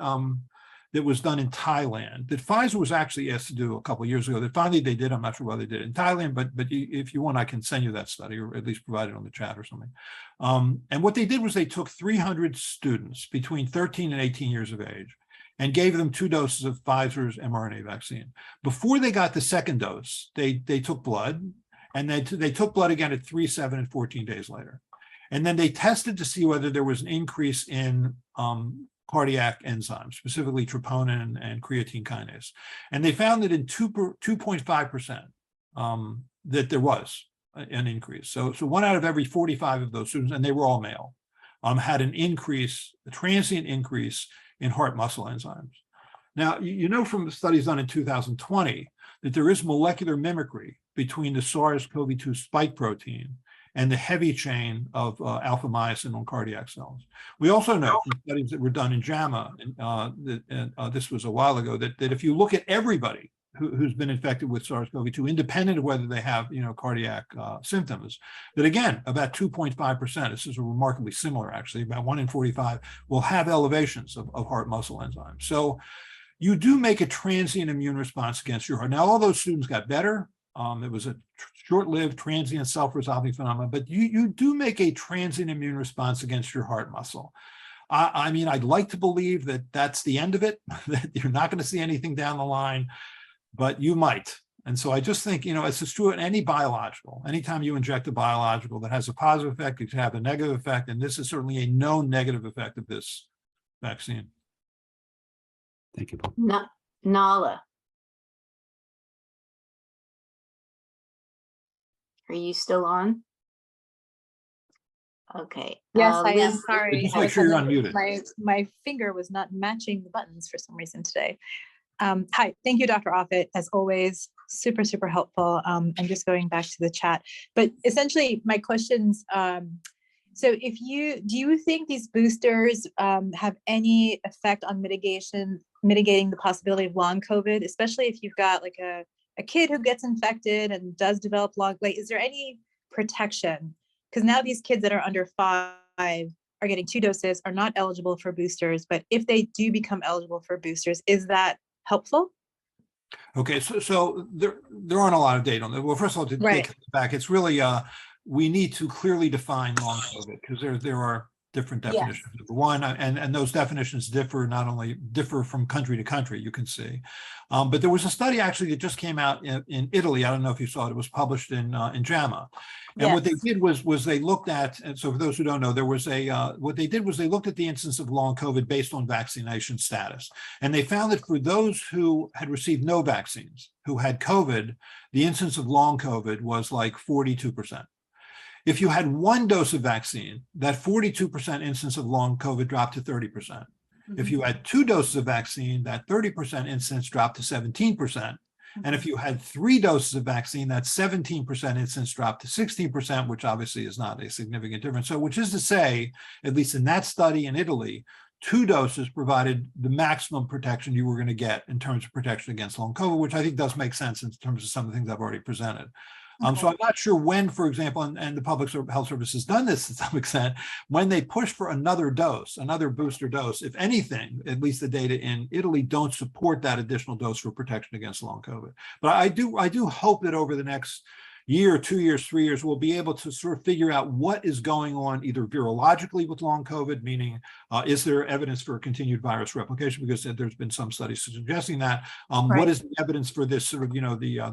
was done in Thailand that Pfizer was actually asked to do a couple of years ago that finally they did. I'm not sure why they did it in Thailand, but if you want, I can send you that study or at least provide it on the chat or something. And what they did was they took 300 students between 13 and 18 years of age and gave them 2 doses of Pfizer's mRNA vaccine. Before they got the second dose, they took blood, and they took blood again at 3, 7, and 14 days later. And then they tested to see whether there was an increase in cardiac enzymes, specifically troponin and creatine kinase. And they found that in 2.5% that there was an increase. So 1 out of every 45 of those students, and they were all male, had an increase, a transient increase in heart muscle enzymes. Now, you know from the studies done in 2020 that there is molecular mimicry between the SARS-CoV-2 spike protein and the heavy chain of alpha-myosin on cardiac cells. We also know from studies that were done in JAMA, this was a while ago, that if you look at everybody who's been infected with SARS-CoV-2, independent of whether they have cardiac symptoms, that again, about 2.5%, this is remarkably similar actually, about 1 in 45 will have elevations of heart muscle enzymes. So you do make a transient immune response against your heart. Now, all those students got better. It was a short-lived, transient, self-resolving phenomenon, but you do make a transient immune response against your heart muscle. I mean, I'd like to believe that that's the end of it, that you're not going to see anything down the line, but you might. And so I just think, it's just true in any biological. Anytime you inject a biological that has a positive effect, it can have a negative effect, and this is certainly a known negative effect of this vaccine. Thank you, Paul. Nala. Are you still on? Okay. Yes, I am. Liz, Sorry. Just make sure you're unmuted. My finger was not matching the buttons for some reason today. Hi, thank you, Dr. Offit, as always, super, super helpful. I'm just going back to the chat, but essentially my questions, so do you think these boosters have any effect on mitigating the possibility of long COVID, especially if you've got like a kid who gets infected and does develop is there any protection? Because now these kids that are under 5 are getting 2 doses, are not eligible for boosters, but if they do become eligible for boosters, is that helpful? Okay, so there aren't a lot of data on that. Well, first of all, to take it back, it's really we need to clearly define long COVID because there are different definitions. Yes. Number one, and those definitions differ from country to country, you can see. But there was a study actually that just came out in Italy. I don't know if you saw it. It was published in JAMA. And what they did was they looked at, and so for those who don't know, there was what they did was they looked at the incidence of long COVID based on vaccination status. And they found that for those who had received no vaccines, who had COVID, the incidence of long COVID was like 42%. If you had 1 dose of vaccine, that 42% incidence of long COVID dropped to 30%. If you had 2 doses of vaccine, that 30% incidence dropped to 17%. And if you had 3 doses of vaccine, that 17% incidence dropped to 16%, which obviously is not a significant difference. So which is to say, at least in that study in Italy, 2 doses provided the maximum protection you were going to get in terms of protection against long COVID, which I think does make sense in terms of some of the things I've already presented. So I'm not sure when, for example, and the Public Health Service has done this to some extent, when they push for another dose, another booster dose, if anything, at least the data in Italy don't support that additional dose for protection against long COVID. But I do hope that over the next year, 2 years, 3 years, we'll be able to sort of figure out what is going on either virologically with long COVID, meaning is there evidence for continued virus replication? Because there's been some studies suggesting that. What is the evidence for this sort of, the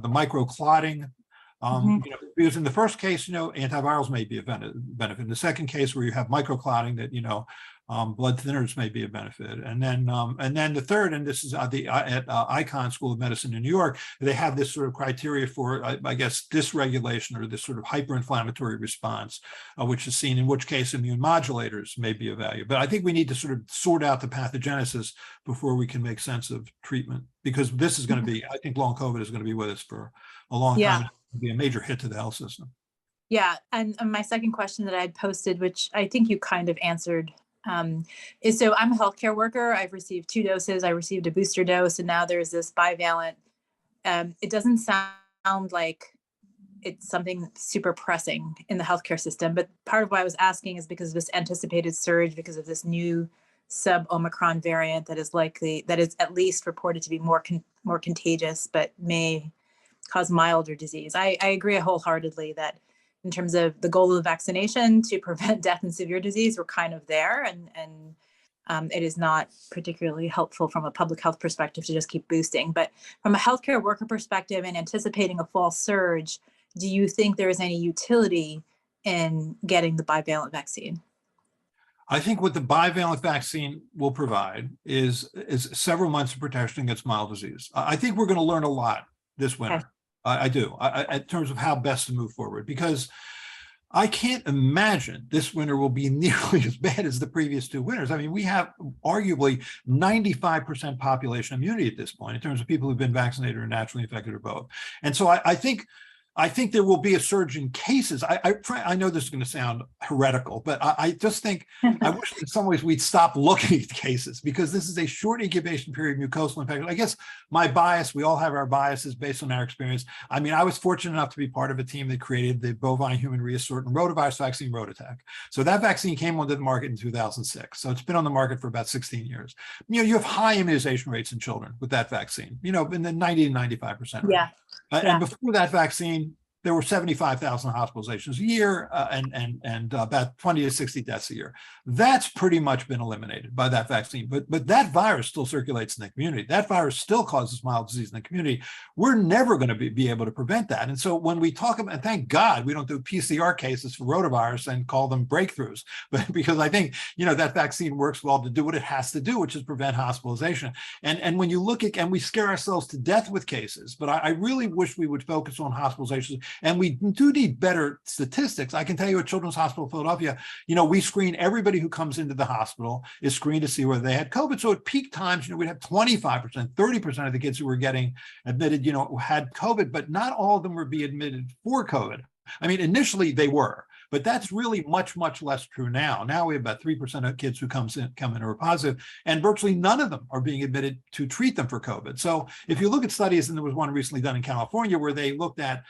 microclotting? Because in the first case, antivirals may be a benefit. In the second case, where you have microclotting, that blood thinners may be a benefit. And then the third, and this is at Icahn School of Medicine in New York, they have this sort of criteria for, I guess, dysregulation or this sort of hyperinflammatory response, which is seen, in which case immune modulators may be of value. But I think we need to sort of sort out the pathogenesis before we can make sense of treatment, because this is going to be, I think long COVID is going to be with us for a long time. It'll be a major hit to the health system. Yeah, and my second question that I had posted, which I think you kind of answered, is so I'm a healthcare worker. I've received 2 doses. I received a booster dose, and now there's this bivalent. It doesn't sound like it's something super pressing in the healthcare system, but part of why I was asking is because of this anticipated surge, because of this new sub-Omicron variant that is at least reported to be more contagious, but may cause milder disease. I agree wholeheartedly that in terms of the goal of vaccination to prevent death and severe disease, we're kind of there, and it is not particularly helpful from a public health perspective to just keep boosting. But from a healthcare worker perspective and anticipating a fall surge, do you think there is any utility in getting the bivalent vaccine? I think what the bivalent vaccine will provide is several months of protection against mild disease. I think we're going to learn a lot this winter. Okay. I do, in terms of how best to move forward, because I can't imagine this winter will be nearly as bad as the previous 2 winters. I mean, we have arguably 95% population immunity at this point in terms of people who've been vaccinated or naturally infected or both. And so I think there will be a surge in cases. I know this is going to sound heretical, but I just think, I wish in some ways we'd stop looking at cases, because this is a short incubation period mucosal infection. I guess my bias, we all have our biases based on our experience. I mean, I was fortunate enough to be part of a team that created the bovine human reassortant rotavirus vaccine, Rotatek. So that vaccine came onto the market in 2006. So it's been on the market for about 16 years. You have high immunization rates in children with that vaccine, in the 90 to 95% range. Yeah. And before that vaccine, there were 75,000 hospitalizations a year and about 20 to 60 deaths a year. That's pretty much been eliminated by that vaccine. But that virus still circulates in the community. That virus still causes mild disease in the community. We're never going to be able to prevent that. And so when we talk about, and thank God we don't do PCR cases for rotavirus and call them breakthroughs, but because I think, that vaccine works well to do what it has to do, which is prevent hospitalization. And when you look at, and we scare ourselves to death with cases, but I really wish we would focus on hospitalizations, And we do need better statistics. I can tell you at Children's Hospital of Philadelphia, we screen everybody who comes into the hospital is screened to see whether they had COVID. So at peak times, we'd have 25%, 30% of the kids who were getting admitted, had COVID, but not all of them were being admitted for COVID. I mean, initially they were, but that's really much, much less true now. Now we have about 3% of kids who come in who are positive, and virtually none of them are being admitted to treat them for COVID. So if you look at studies, and there was one recently done in California where they looked at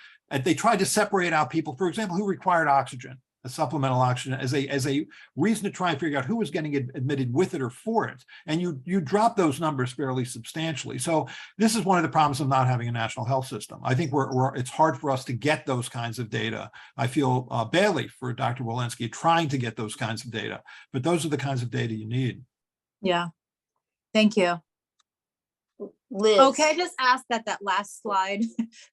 they tried to separate out people, for example, who required oxygen, a supplemental oxygen, as a reason to try and figure out who was getting admitted with it or for it. And you drop those numbers fairly substantially. So this is one of the problems of not having a national health system. I think it's hard for us to get those kinds of data. I feel badly for Dr. Walensky trying to get those kinds of data, but those are the kinds of data you need. Yeah, thank you. Liz. Oh, can I just ask that last slide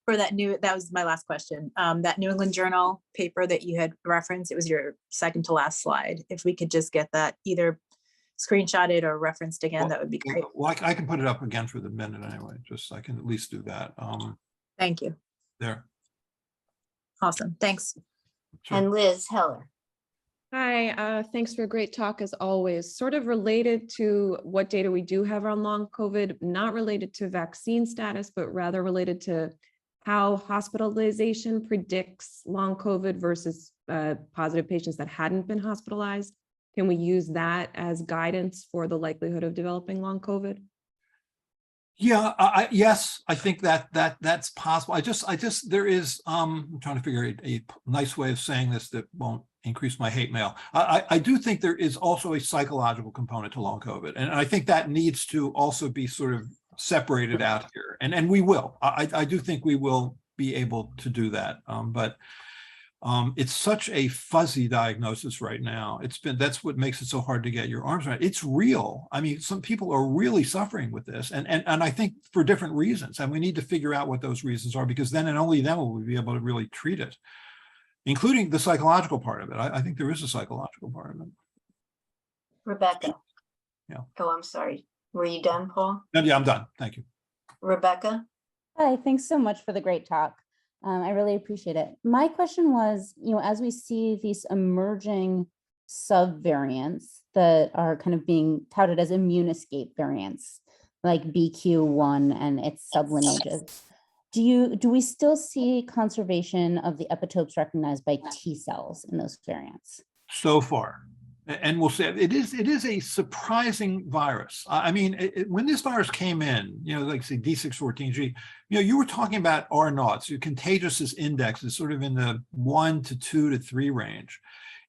for that was my last question. That New England Journal paper that you had referenced, it was your second to last slide. If we could just get that either screenshotted or referenced again, that would be great. Well, I can put it up again for the minute anyway, I can at least do that. Thank you. There. Awesome, thanks. Sure. And Liz Heller. Hi, thanks for a great talk as always. Sort of related to what data we do have on long COVID, not related to vaccine status, but rather related to how hospitalization predicts long COVID versus positive patients that hadn't been hospitalized. Can we use that as guidance for the likelihood of developing long COVID? Yeah, yes, I think that's possible. There is, I'm trying to figure a nice way of saying this that won't increase my hate mail. I do think there is also a psychological component to long COVID. And I think that needs to also be sort of separated out here. And we will. I do think we will be able to do that. But it's such a fuzzy diagnosis right now. That's what makes it so hard to get your arms around. It's real. I mean, some people are really suffering with this, and I think for different reasons. And we need to figure out what those reasons are, because then and only then will we be able to really treat it, including the psychological part of it. I think there is a psychological part of it. Rebecca. Yeah. Oh, I'm sorry. Were you done, Paul? No, yeah, I'm done. Thank you. Rebecca. Hi, thanks so much for the great talk. I really appreciate it. My question was, as we see these emerging subvariants that are kind of being touted as immune escape variants, like BQ1 and its sublineages, do we still see conservation of the epitopes recognized by T cells in those variants? So far. And we'll say it is a surprising virus. I mean, when this virus came in, like say D614G, you were talking about R naughts, your contagiousness index is sort of in the 1 to 2 to 3 range.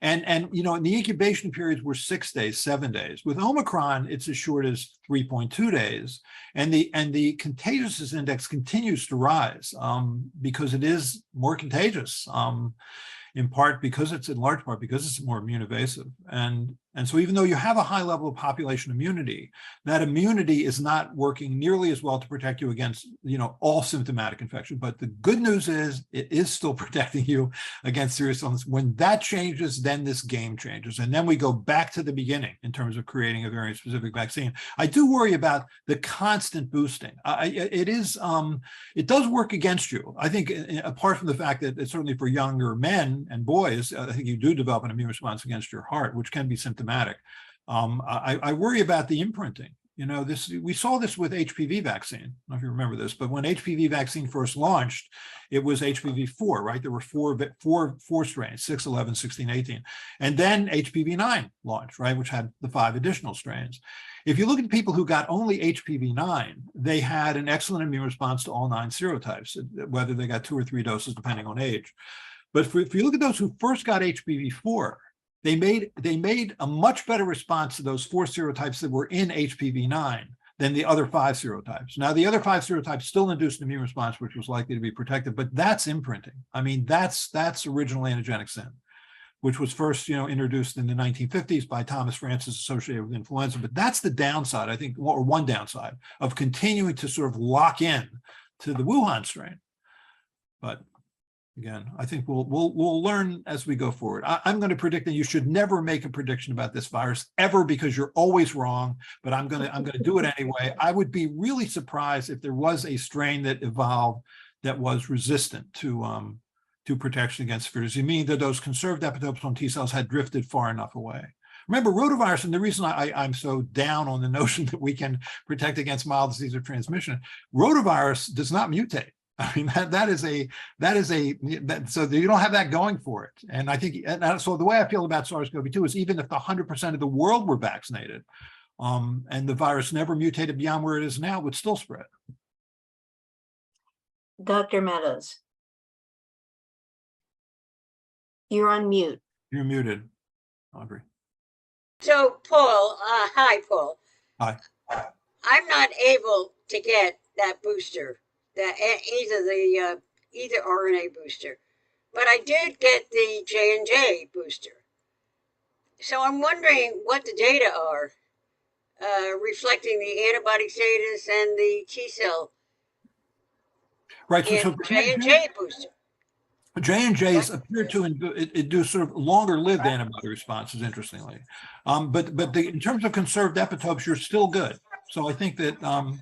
And the incubation periods were 6 days, 7 days. With Omicron, it's as short as 3.2 days. And the contagiousness index continues to rise because it is more contagious. In large part because it's more immune evasive. And so even though you have a high level of population immunity, that immunity is not working nearly as well to protect you against, all symptomatic infection. But the good news is it is still protecting you against serious illness. When that changes, then this game changes. And then we go back to the beginning in terms of creating a variant specific vaccine. I do worry about the constant boosting. It does work against you. I think apart from the fact that it's certainly for younger men and boys, I think you do develop an immune response against your heart, which can be symptomatic. I worry about the imprinting. We saw this with HPV vaccine. I don't know if you remember this, but when HPV vaccine first launched, it was HPV4, right? There were four strains, 6, 11, 16, 18. And then HPV9 launched, right? Which had the 5 additional strains. If you look at people who got only HPV9, they had an excellent immune response to all 9 serotypes, whether they got 2 or 3 doses, depending on age. But if you look at those who first got HPV4, they made a much better response to those 4 serotypes that were in HPV9 than the other 5 serotypes. Now, the other 5 serotypes still induced an immune response, which was likely to be protective, but that's imprinting. I mean, that's original antigenic sin, which was first, introduced in the 1950s by Thomas Francis associated with influenza. But that's the downside, I think, or one downside of continuing to sort of lock in to the Wuhan strain. But again, I think we'll learn as we go forward. I'm going to predict that you should never make a prediction about this virus ever, because you're always wrong. But I'm going to do it anyway. I would be really surprised if there was a strain that evolved that was resistant to to protection against severe disease, meaning that those conserved epitopes on T cells had drifted far enough away. Remember, rotavirus, and the reason I'm so down on the notion that we can protect against mild disease of transmission, rotavirus does not mutate. I mean, so you don't have that going for it. And I think, and so the way I feel about SARS-CoV-2 is even if 100% of the world were vaccinated, and the virus never mutated beyond where it is now, it would still spread. Dr. Meadows. You're on mute. You're muted, Audrey. So, Paul, hi, Paul. Hi. I'm not able to get that booster, either RNA booster, but I did get the J&J booster. So I'm wondering what the data are reflecting the antibody status and the T cell Right. in J&J booster. J&J's appear to do sort of longer-lived antibody responses, interestingly. But in terms of conserved epitopes, you're still good. So I think that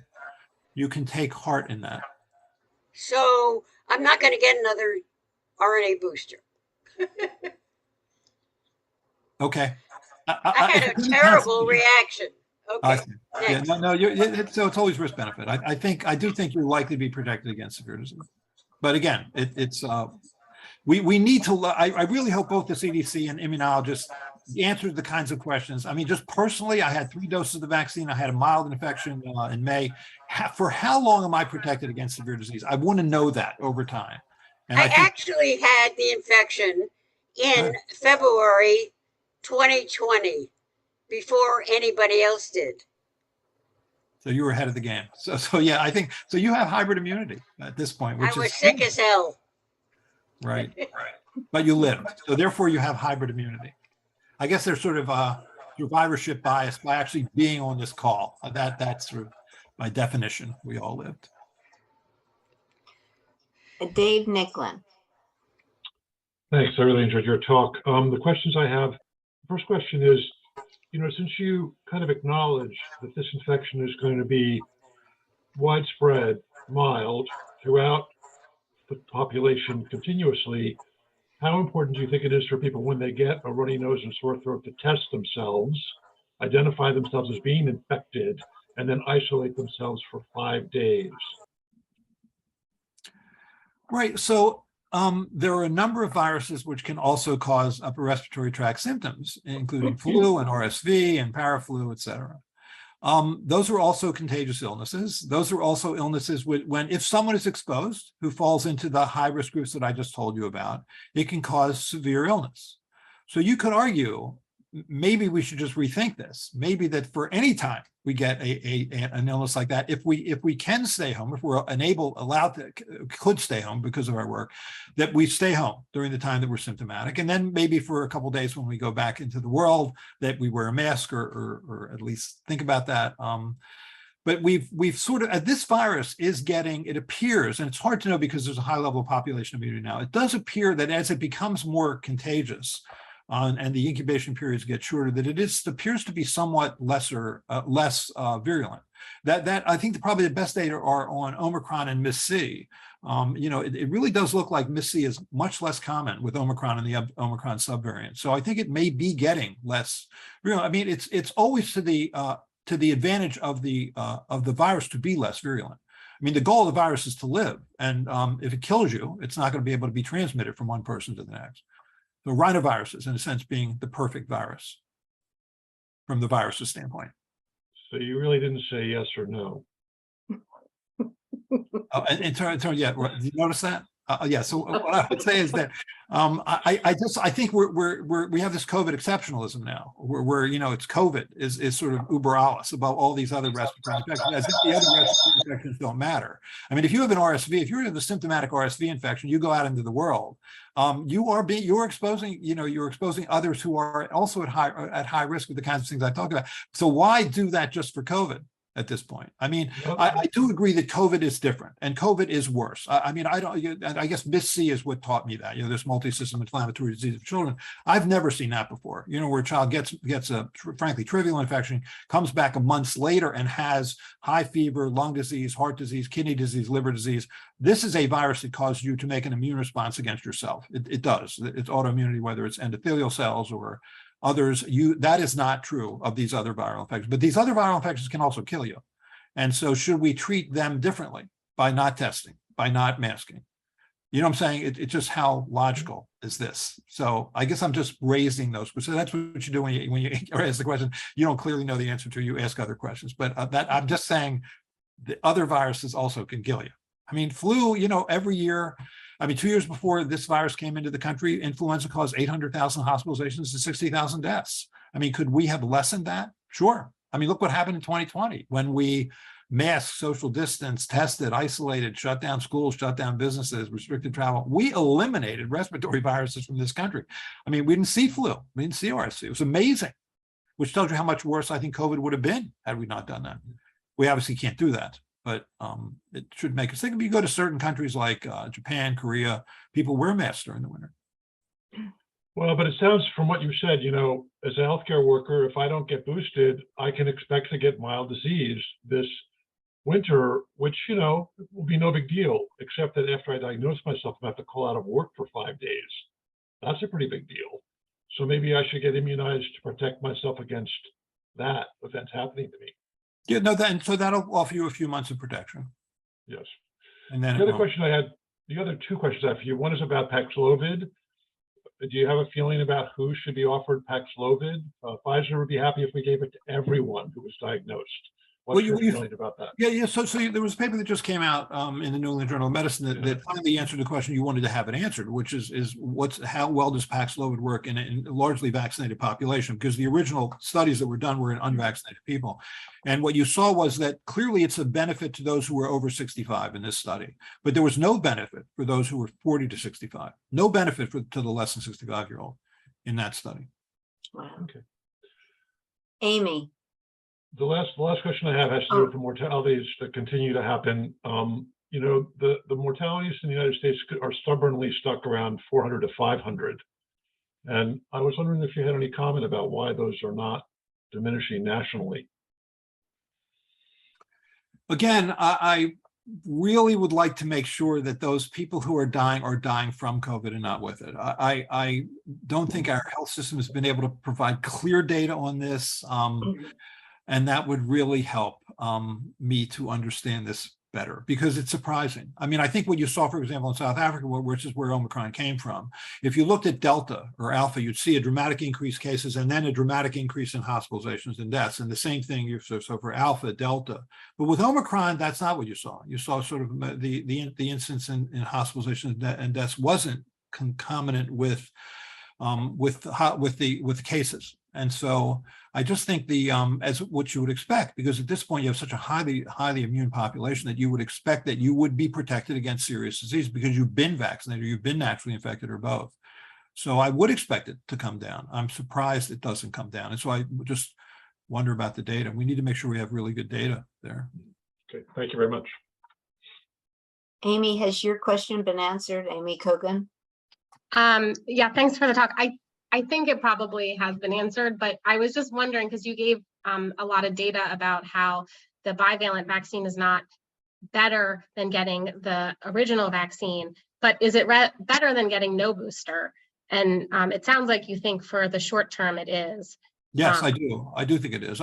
you can take heart in that. So I'm not going to get another RNA booster. Okay. I had a terrible reaction. Okay. Yeah, so it's always risk benefit. I do think you're likely to be protected against severe disease. But again, we need to, I really hope both the CDC and immunologists answer the kinds of questions. I mean, just personally, I had 3 doses of the vaccine. I had a mild infection in May. For how long am I protected against severe disease? I want to know that over time. And I actually had the infection in February 2020 before anybody else did. So you were ahead of the game. So yeah, I think, so you have hybrid immunity at this point, which I was sick as hell. Right. But you lived. So therefore you have hybrid immunity. I guess there's sort of a survivorship bias by actually being on this call. That's sort of by definition, we all lived. Dave Nicklin. Thanks. I really enjoyed your talk. The questions I have, the first question is, since you kind of acknowledge that this infection is going to be widespread, mild, throughout the population continuously, how important do you think it is for people when they get a runny nose and sore throat to test themselves, identify themselves as being infected, and then isolate themselves for 5 days? Right. So there are a number of viruses which can also cause upper respiratory tract symptoms, including flu and RSV and paraflu, et cetera. Those are also contagious illnesses. Those are also illnesses when if someone is exposed who falls into the high-risk groups that I just told you about, it can cause severe illness. So you could argue, maybe we should just rethink this. Maybe that for any time we get an illness like that, if we can stay home, if we're could stay home because of our work, that we stay home during the time that we're symptomatic, and then maybe for a couple of days when we go back into the world, that we wear a mask or at least think about that. But we've sort of, this virus is getting, it appears, and it's hard to know because there's a high level of population immunity now. It does appear that as it becomes more contagious, and the incubation periods get shorter, that it appears to be somewhat less virulent. That I think probably the best data are on Omicron and MIS-C. It really does look like MIS-C is much less common with Omicron and the Omicron subvariant. So I think it may be getting less virulent. I mean, it's always to the advantage of the virus to be less virulent. I mean, the goal of the virus is to live, and if it kills you, it's not going to be able to be transmitted from one person to the next. So rhinoviruses, in a sense, being the perfect virus from the virus's standpoint. So you really didn't say yes or no. In terms, yeah, did you notice that? Yeah. So what I would say is that I think we have this COVID exceptionalism now, where it's COVID is sort of uber alles above all these other respiratory infections, as if the other respiratory infections don't matter. I mean, if you have an RSV, if you're in the symptomatic RSV infection, you go out into the world, you're exposing others who are also at high risk with the kinds of things I talked about. So why do that just for COVID? at this point. I mean, Yep. I do agree that COVID is different and COVID is worse. I mean, I guess MIS-C is what taught me that, this multi-system inflammatory disease of children. I've never seen that before, where a child gets a frankly trivial infection, comes back a month later and has high fever, lung disease, heart disease, kidney disease, liver disease. This is a virus that causes you to make an immune response against yourself. It does. It's autoimmunity, whether it's endothelial cells or others. That is not true of these other viral infections, but these other viral infections can also kill you. And so should we treat them differently by not testing, by not masking? You know what I'm saying? It's just how logical is this? So I guess I'm just raising those. So that's what you do when you ask the question. You don't clearly know the answer to, you ask other questions. But that I'm just saying the other viruses also can kill you. I mean, flu, every year, 2 years before this virus came into the country, influenza caused 800,000 hospitalizations and 60,000 deaths. I mean, could we have lessened that? Sure. I mean, look what happened in 2020 when we masked, social distance, tested, isolated, shut down schools, shut down businesses, restricted travel. We eliminated respiratory viruses from this country. I mean, we didn't see flu. We didn't see RSV. It was amazing, which tells you how much worse I think COVID would have been had we not done that. We obviously can't do that. But it should make us think. If you go to certain countries like Japan, Korea, people wear masks during the winter. Well, but it sounds from what you said, as a healthcare worker, if I don't get boosted, I can expect to get mild disease this winter, which, will be no big deal, except that after I diagnose myself, I have to call out of work for 5 days. That's a pretty big deal. So maybe I should get immunized to protect myself against that if that's happening to me. Yeah, no, so that'll offer you a few months of protection. Yes. And then The other two questions I have for you. One is about Paxlovid. Do you have a feeling about who should be offered Paxlovid? Pfizer would be happy if we gave it to everyone who was diagnosed. What's your feeling about that? Yeah. So there was a paper that just came out in the New England Journal of Medicine that finally answered the question you wanted to have it answered, which is how well does Paxlovid work in a largely vaccinated population? Because the original studies that were done were in unvaccinated people. And what you saw was that clearly it's a benefit to those who were over 65 in this study, but there was no benefit for those who were 40 to 65, no benefit to the less than 65-year-old in that study. Wow. Okay. Amy. The last question I have has to do with the mortalities that continue to happen. The mortalities in the United States are stubbornly stuck around 400 to 500. And I was wondering if you had any comment about why those are not diminishing nationally. Again, I really would like to make sure that those people who are dying from COVID and not with it. I don't think our health system has been able to provide clear data on this. And that would really help me to understand this better, because it's surprising. I mean, I think what you saw, for example, in South Africa, which is where Omicron came from, if you looked at Delta or Alpha, you'd see a dramatic increase in cases and then a dramatic increase in hospitalizations and deaths. And the same thing, so for Alpha, Delta. But with Omicron, that's not what you saw. You saw sort of the incidence in hospitalizations and deaths wasn't concomitant with the cases. And so I just think as what you would expect, because at this point you have such a highly immune population that you would expect that you would be protected against serious disease because you've been vaccinated or you've been naturally infected or both. So I would expect it to come down. I'm surprised it doesn't come down. And so I just wonder about the data. We need to make sure we have really good data there. Okay, thank you very much. Amy, has your question been answered? Amy Kogan? Yeah, thanks for the talk. I think it probably has been answered, but I was just wondering, because you gave a lot of data about how the bivalent vaccine is not better than getting the original vaccine, but is it better than getting no booster? And it sounds like you think for the short term it is. Yes, I do. I do think it is.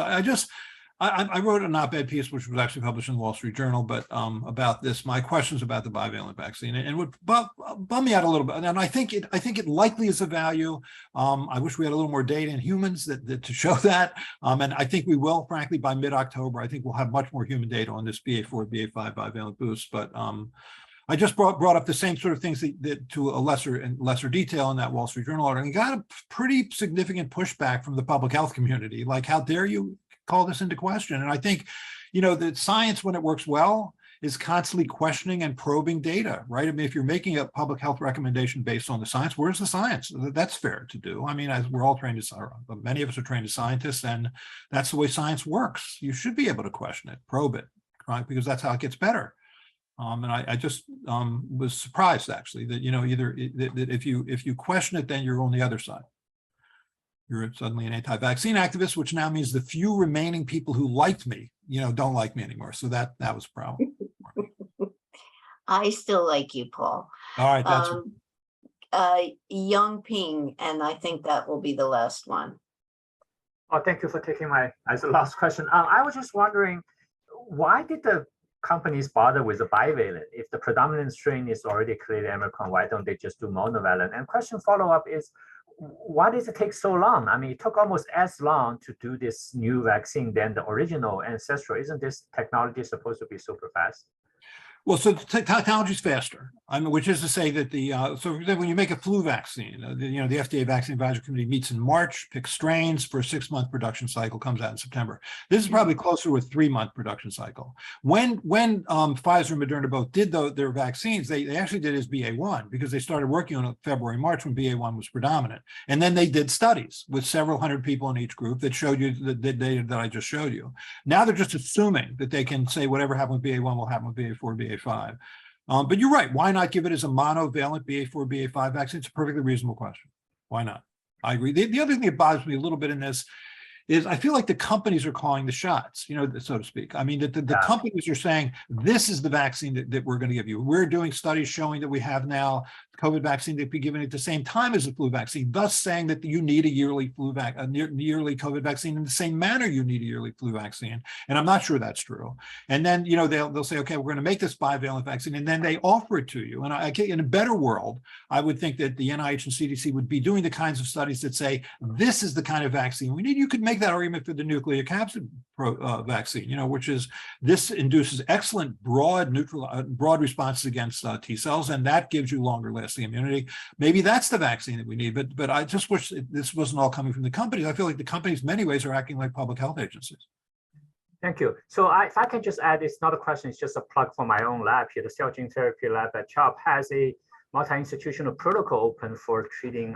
I wrote an op-ed piece, which was actually published in the Wall Street Journal, but about this, my questions about the bivalent vaccine, and would bum me out a little bit. And I think it likely is a value. I wish we had a little more data in humans that to show that. And I think we will, frankly, by mid-October. I think we'll have much more human data on this BA4, BA5 bivalent boost. But I just brought up the same sort of things that to a lesser detail in that Wall Street Journal article, and got a pretty significant pushback from the public health community. Like, how dare you call this into question? And I think, that science, when it works well, is constantly questioning and probing data, right? I mean, if you're making a public health recommendation based on the science, where's the science? That's fair to do. I mean, as we're all trained as, many of us are trained as scientists, and that's the way science works. You should be able to question it, probe it, right? Because that's how it gets better. And I just was surprised actually that, either that if you question it, then you're on the other side. You're suddenly an anti-vaccine activist, which now means the few remaining people who liked me, don't like me anymore. So that was a problem. I still like you, Paul. All right, that's Young Ping, and I think that will be the last one. Oh, thank you for taking my as the last question. I was just wondering, why did the companies bother with the bivalent? If the predominant strain is already clearly Omicron, why don't they just do monovalent? And question follow-up is, why does it take so long? I mean, it took almost as long to do this new vaccine than the original ancestral. Isn't this technology supposed to be super fast? Well, so the technology is faster. I mean, which is to say that so when you make a flu vaccine, the FDA Vaccine Advisory Committee meets in March, picks strains for a 6-month production cycle, comes out in September. This is probably closer to a 3-month production cycle. When Pfizer and Moderna both did their vaccines, they actually did as BA1 because they started working on it February, March when BA1 was predominant. And then they did studies with several hundred people in each group that showed you the data that I just showed you. Now they're just assuming that they can say whatever happened with BA1 will happen with BA4, BA5. But you're right. Why not give it as a monovalent BA4, BA5 vaccine? It's a perfectly reasonable question. Why not? I agree. The other thing that bothers me a little bit in this is I feel like the companies are calling the shots, so to speak. I mean, the companies are saying, this is the vaccine that we're going to give you. We're doing studies showing that we have now COVID vaccine that be given at the same time as the flu vaccine, thus saying that you need a yearly yearly COVID vaccine in the same manner you need a yearly flu vaccine. And I'm not sure that's true. And then, they'll say, okay, we're going to make this bivalent vaccine, and then they offer it to you. And in a better world, I would think that the NIH and CDC would be doing the kinds of studies that say, this is the kind of vaccine we need. You could make that argument for the nucleocapsid vaccine, which is this induces excellent broad responses against T cells, and that gives you longer lasting immunity. Maybe that's the vaccine that we need, but I just wish this wasn't all coming from the companies. I feel like the companies in many ways are acting like public health agencies. Thank you. So if I can just add, it's not a question, it's just a plug for my own lab here. The cell gene therapy lab at CHOP has a multi-institutional protocol open for treating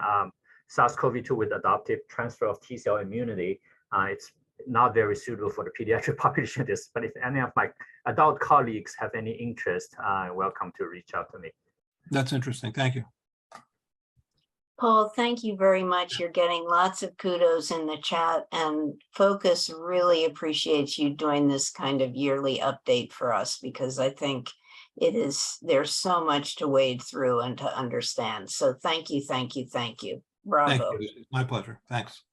SARS-CoV-2 with adoptive transfer of T cell immunity. It's not very suitable for the pediatric population, but if any of my adult colleagues have any interest, welcome to reach out to me. That's interesting. Thank you. Paul, thank you very much. You're getting lots of kudos in the chat, and Focus really appreciates you doing this kind of yearly update for us, because I think there's so much to wade through and to understand. So thank you, thank you, thank you. Bravo. Thank you. My pleasure. Thanks.